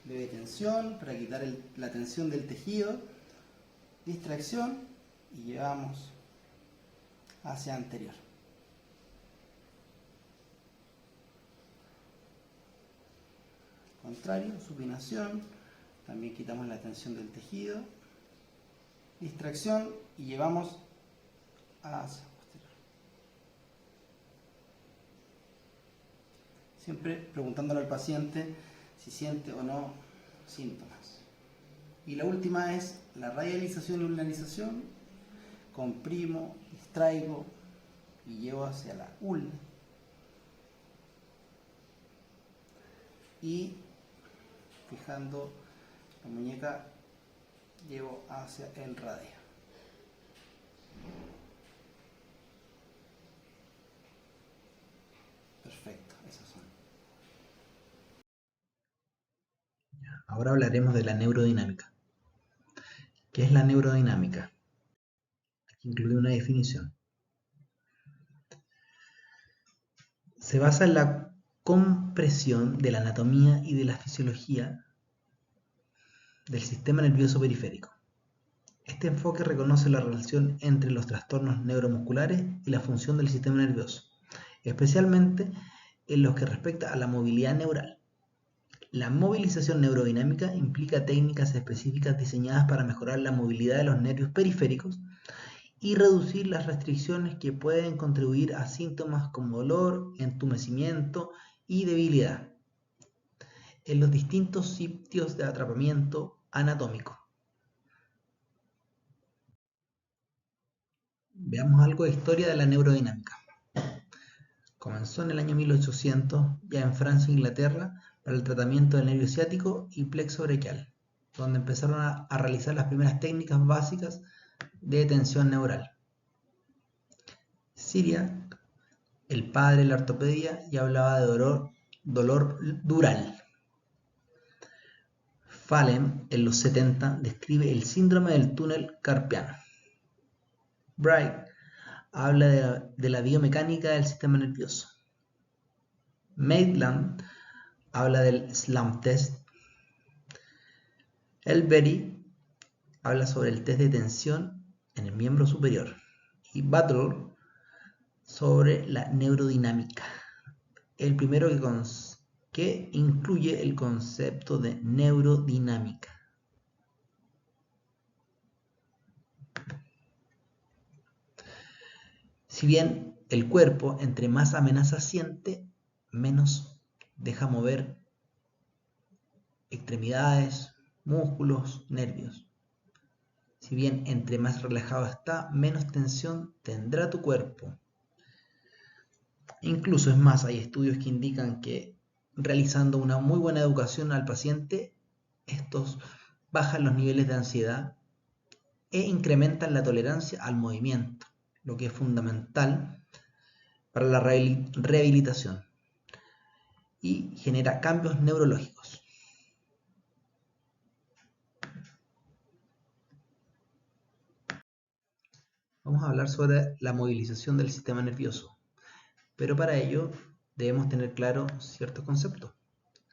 leve tensión para quitar la tensión del tejido, distracción y llevamos hacia anterior. Contrario, supinación, también quitamos la tensión del tejido, distracción y llevamos hacia posterior. Siempre preguntándole al paciente si siente o no síntomas. Y la última es la radialización y ulnarización. Comprimo, distraigo y llevo hacia la ulna. Y fijando la muñeca llevo hacia el radio. Perfecto, esas son. Ahora hablaremos de la neurodinámica. ¿Qué es la neurodinámica? Aquí incluye una definición. Se basa en la comprensión de la anatomía y de la fisiología del sistema nervioso periférico. Este enfoque reconoce la relación entre los trastornos neuromusculares y la función del sistema nervioso, especialmente en lo que respecta a la movilidad neural. La movilización neurodinámica implica técnicas específicas diseñadas para mejorar la movilidad de los nervios periféricos y reducir las restricciones que pueden contribuir a síntomas como dolor, entumecimiento y debilidad en los distintos sitios de atrapamiento anatómico. Veamos algo de historia de la neurodinámica. Comenzó en el año 1800, ya en Francia e Inglaterra, para el tratamiento del nervio ciático y plexo braquial, donde empezaron a realizar las primeras técnicas básicas de tensión neural. Siria, el padre de la ortopedia, ya hablaba de dolor dural. Phalem, en los 70, describe el síndrome del túnel carpiano. Bright habla de la biomecánica del sistema nervioso. Maitland habla del SLAM test. Elberry habla sobre el test de tensión en el miembro superior. Y Butler sobre la neurodinámica. El primero que incluye el concepto de neurodinámica. Si bien el cuerpo, entre más amenaza siente, menos deja mover extremidades, músculos, nervios. Si bien entre más relajado está, menos tensión tendrá tu cuerpo. Incluso es más, hay estudios que indican que realizando una muy buena educación al paciente, estos bajan los niveles de ansiedad e incrementan la tolerancia al movimiento, lo que es fundamental para la rehabilitación y genera cambios neurológicos. Vamos a hablar sobre la movilización del sistema nervioso, pero para ello debemos tener claro ciertos conceptos,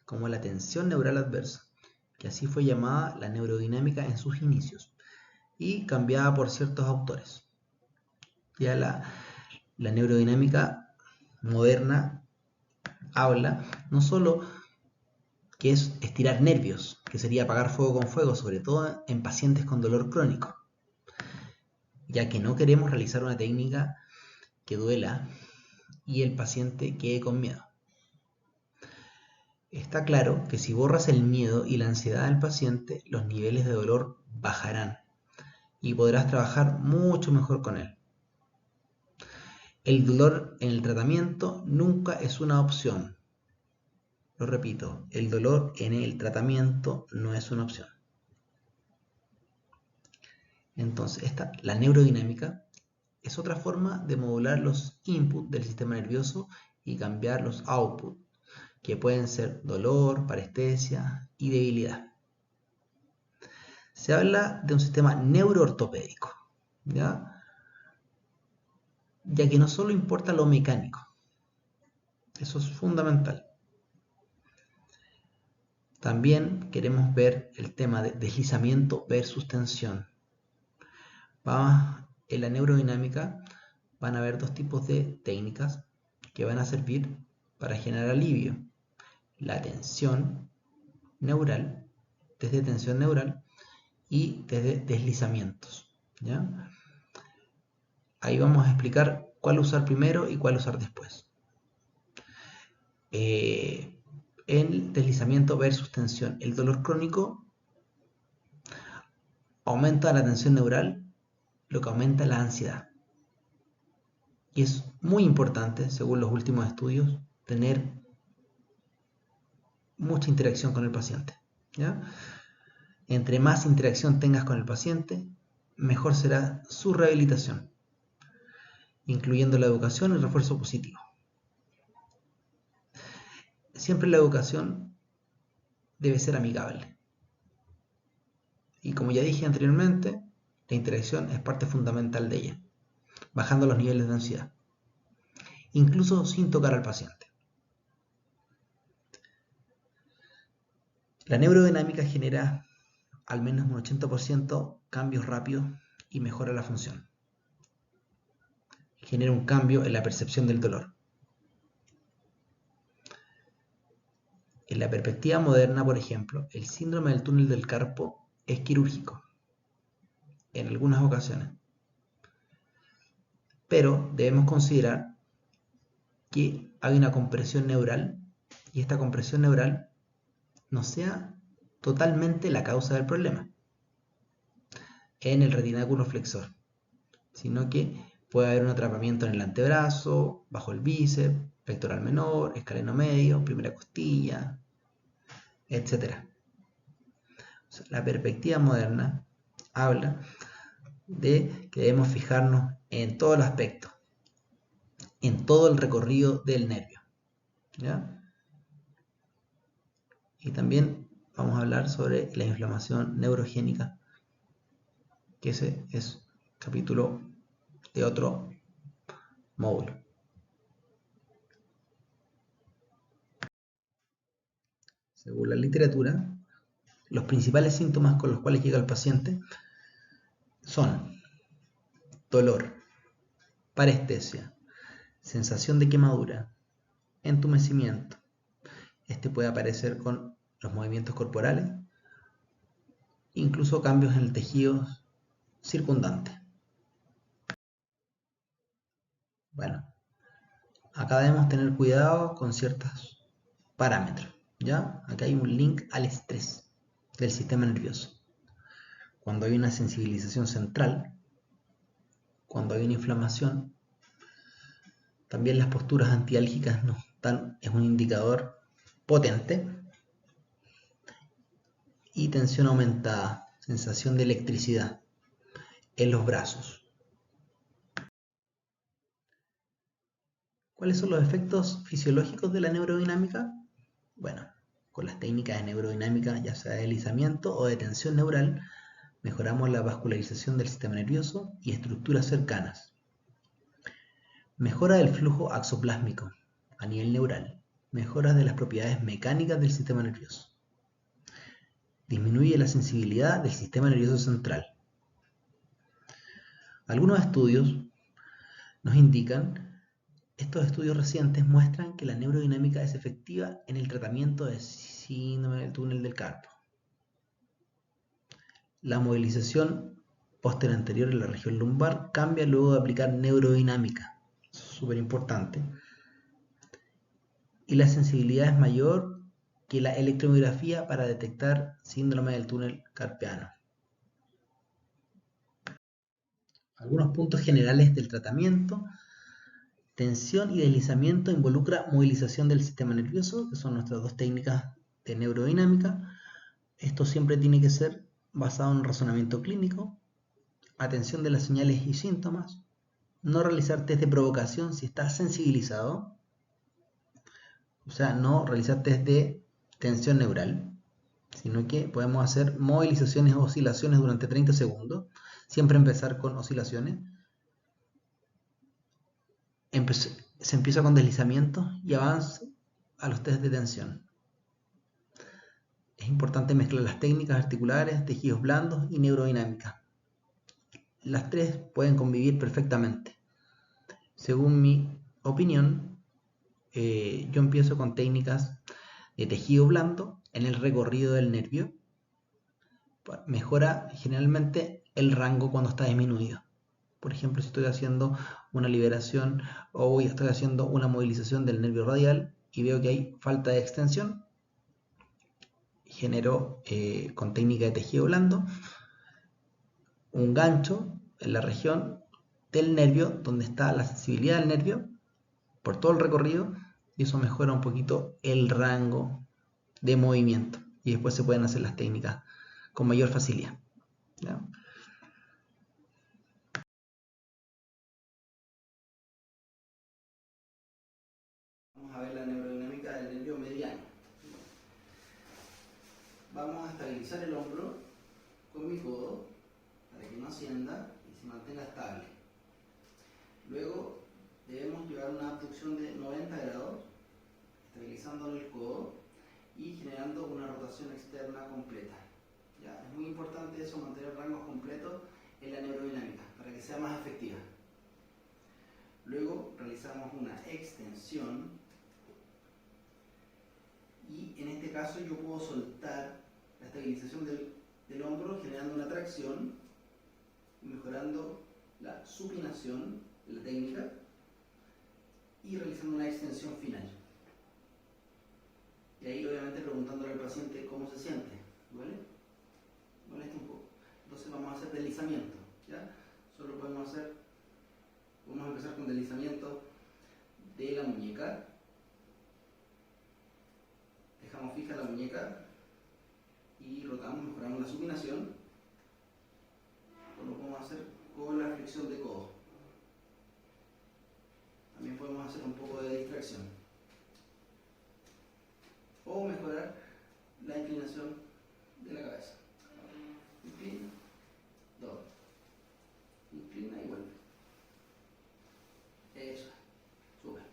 como la tensión neural adversa, que así fue llamada la neurodinámica en sus inicios, y cambiada por ciertos autores. Ya la neurodinámica moderna habla no solo que es estirar nervios, que sería apagar fuego con fuego, sobre todo en pacientes con dolor crónico, ya que no queremos realizar una técnica que duela y el paciente quede con miedo. Está claro que si borras el miedo y la ansiedad del paciente, los niveles de dolor bajarán y podrás trabajar mucho mejor con él. El dolor en el tratamiento nunca es una opción. Lo repito, el dolor en el tratamiento no es una opción. Entonces, la neurodinámica es otra forma de modular los inputs del sistema nervioso y cambiar los outputs, que pueden ser dolor, parestesia y debilidad. Se habla de un sistema neuroortopédico, ¿ya? Ya que no solo importa lo mecánico, eso es fundamental. También queremos ver el tema de deslizamiento versus tensión. En la neurodinámica van a haber dos tipos de técnicas que van a servir para generar alivio. La tensión neural, desde tensión neural y desde deslizamientos, ¿ya? Ahí vamos a explicar cuál usar primero y cuál usar después. En deslizamiento versus tensión, el dolor crónico aumenta la tensión neural, lo que aumenta la ansiedad. Y es muy importante, según los últimos estudios, tener mucha interacción con el paciente, ¿ya? Entre más interacción tengas con el paciente, mejor será su rehabilitación, incluyendo la educación y refuerzo positivo. Siempre la educación debe ser amigable. Y como ya dije anteriormente, la interacción es parte fundamental de ella, bajando los niveles de ansiedad, incluso sin tocar al paciente. La neurodinámica genera al menos un 80% cambios rápidos y mejora la función. Genera un cambio en la percepción del dolor. En la perspectiva moderna, por ejemplo, el síndrome del túnel del carpo es quirúrgico en algunas ocasiones. Pero debemos considerar que hay una compresión neural y esta compresión neural no sea totalmente la causa del problema en el retináculo flexor, sino que puede haber un atrapamiento en el antebrazo, bajo el bíceps, pectoral menor, escaleno medio, primera costilla, etc. O sea, la perspectiva moderna habla de que debemos fijarnos en todo el aspecto, en todo el recorrido del nervio, ¿ya? Y también vamos a hablar sobre la inflamación neurogénica, que ese es capítulo de otro módulo. Según la literatura, los principales síntomas con los cuales llega el paciente son dolor, parestesia, sensación de quemadura, entumecimiento. Este puede aparecer con los movimientos corporales, incluso cambios en el tejido circundante. Bueno, acá debemos tener cuidado con ciertos parámetros, ¿ya? Acá hay un link al estrés del sistema nervioso. Cuando hay una sensibilización central, cuando hay una inflamación, también las posturas antiálgicas nos dan, es un indicador potente. Y tensión aumentada, sensación de electricidad en los brazos. ¿Cuáles son los efectos fisiológicos de la neurodinámica? Bueno, con las técnicas de neurodinámica, ya sea de deslizamiento o de tensión neural, mejoramos la vascularización del sistema nervioso y estructuras cercanas. Mejora del flujo axoplásmico a nivel neural. Mejora de las propiedades mecánicas del sistema nervioso. Disminuye la sensibilidad del sistema nervioso central. Algunos estudios nos indican, estos estudios recientes muestran que la neurodinámica es efectiva en el tratamiento de síndrome del túnel del carpo. La movilización posterior anterior en la región lumbar cambia luego de aplicar neurodinámica, súper importante. Y la sensibilidad es mayor que la electromiografía para detectar síndrome del túnel carpiano. Algunos puntos generales del tratamiento. Tensión y deslizamiento involucra movilización del sistema nervioso, que son nuestras dos técnicas de neurodinámica. Esto siempre tiene que ser basado en un razonamiento clínico, atención de las señales y síntomas, no realizar test de provocación si está sensibilizado, o sea, no realizar test de tensión neural, sino que podemos hacer movilizaciones o oscilaciones durante 30 segundos, siempre empezar con oscilaciones. Se empieza con deslizamiento y avance a los test de tensión. Es importante mezclar las técnicas articulares, tejidos blandos y neurodinámica. Las tres pueden convivir perfectamente. Según mi opinión, yo empiezo con técnicas de tejido blando en el recorrido del nervio. Mejora generalmente el rango cuando está disminuido. Por ejemplo, si estoy haciendo una liberación o estoy haciendo una movilización del nervio radial y veo que hay falta de extensión, genero con técnica de tejido blando un gancho en la región del nervio donde está la sensibilidad del nervio por todo el recorrido, y eso mejora un poquito el rango de movimiento. Y después se pueden hacer las técnicas con mayor facilidad. ¿Ya? Vamos a ver la neurodinámica del nervio mediano. Vamos a estabilizar el hombro con mi codo para que no ascienda y se mantenga estable. Luego debemos llevar una abducción de 90 grados, estabilizando el codo y generando una rotación externa completa. ¿Ya? Es muy importante eso, mantener rangos completos en la neurodinámica para que sea más efectiva. Luego realizamos una extensión y en este caso yo puedo soltar la estabilización del hombro generando una tracción y mejorando la supinación de la técnica y realizando una extensión final. Y ahí obviamente preguntándole al paciente cómo se siente, ¿vale? Molesta un poco. Entonces vamos a hacer deslizamiento, ¿ya? Solo podemos empezar con deslizamiento de la muñeca. Dejamos fija la muñeca y rotamos, mejoramos la supinación. Lo podemos hacer con la flexión de codo. También podemos hacer un poco de distracción. O mejorar la inclinación de la cabeza. Inclina, dobla. Inclina y vuelve. Eso es. Súper.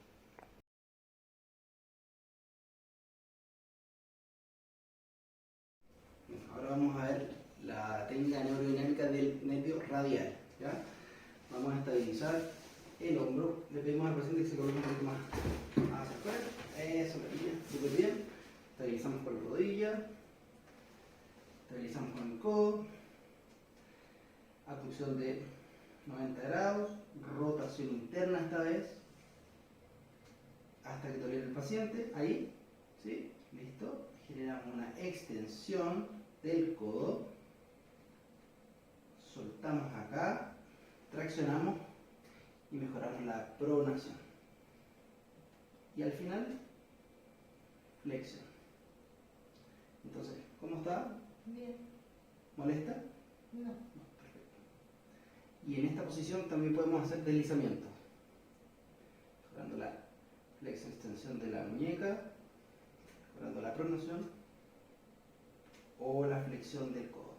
Ahora vamos a ver la técnica neurodinámica del nervio radial. ¿Ya? Vamos a estabilizar el hombro. Le pedimos al paciente que se coloque un poquito más hacia afuera. Eso, súper bien. Estabilizamos con la rodilla. Estabilizamos con el codo. Abducción de 90 grados. Rotación interna esta vez. Hasta que tolere el paciente. Ahí. ¿Sí? Listo. Generamos una extensión del codo. Soltamos acá. Traccionamos. Y mejoramos la pronación. Y al final, flexión. Entonces, ¿cómo está? Bien. ¿Molesta? No. No, perfecto. Y en esta posición también podemos hacer deslizamiento. Mejorando la flexión extensión de la muñeca, mejorando la pronación o la flexión del codo.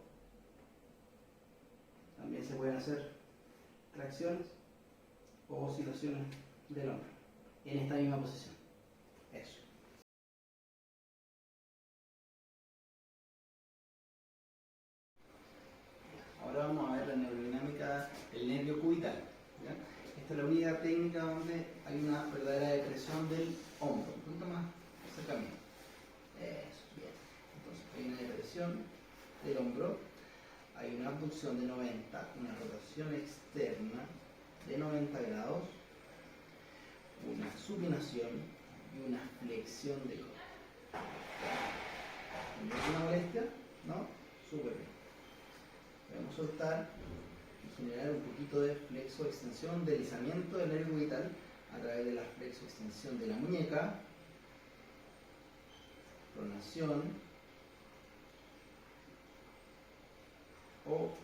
También se pueden hacer tracciones o oscilaciones del hombro en esta misma posición. Eso. Ahora vamos a ver la neurodinámica del nervio cubital. ¿Ya? Esta es la única técnica donde hay una verdadera depresión del hombro. Un poquito más cerca mío. Eso, bien. Entonces hay una depresión del hombro, hay una abducción de 90, una rotación externa de 90 grados, una supinación y una flexión del codo. ¿Ninguna molestia? ¿No? Súper bien. Podemos soltar y generar un poquito de flexo-extensión, deslizamiento del nervio cubital a través de la flexo-extensión de la muñeca, pronación o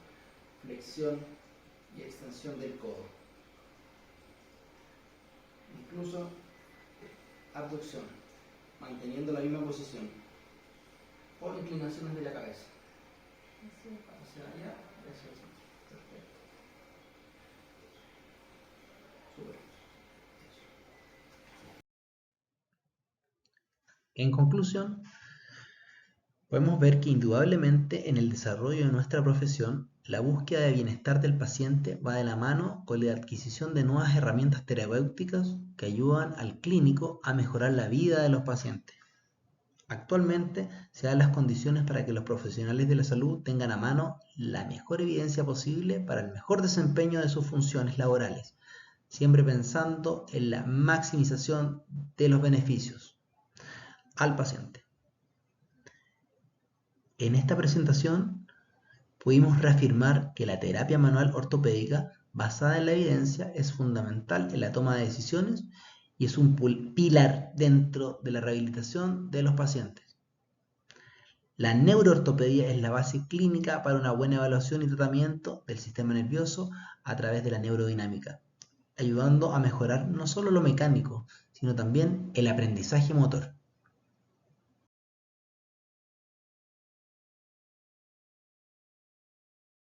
flexión y extensión del codo. Incluso abducción, manteniendo la misma posición, o inclinaciones de la cabeza. Hacia allá, hacia allá. Perfecto. Súper. En conclusión, podemos ver que indudablemente en el desarrollo de nuestra profesión, la búsqueda de bienestar del paciente va de la mano con la adquisición de nuevas herramientas terapéuticas que ayudan al clínico a mejorar la vida de los pacientes. Actualmente se dan las condiciones para que los profesionales de la salud tengan a mano la mejor evidencia posible para el mejor desempeño de sus funciones laborales, siempre pensando en la maximización de los beneficios al paciente. En esta presentación pudimos reafirmar que la terapia manual ortopédica basada en la evidencia es fundamental en la toma de decisiones y es un pilar dentro de la rehabilitación de los pacientes. La neuroortopedia es la base clínica para una buena evaluación y tratamiento del sistema nervioso a través de la neurodinámica, ayudando a mejorar no solo lo mecánico, sino también el aprendizaje motor.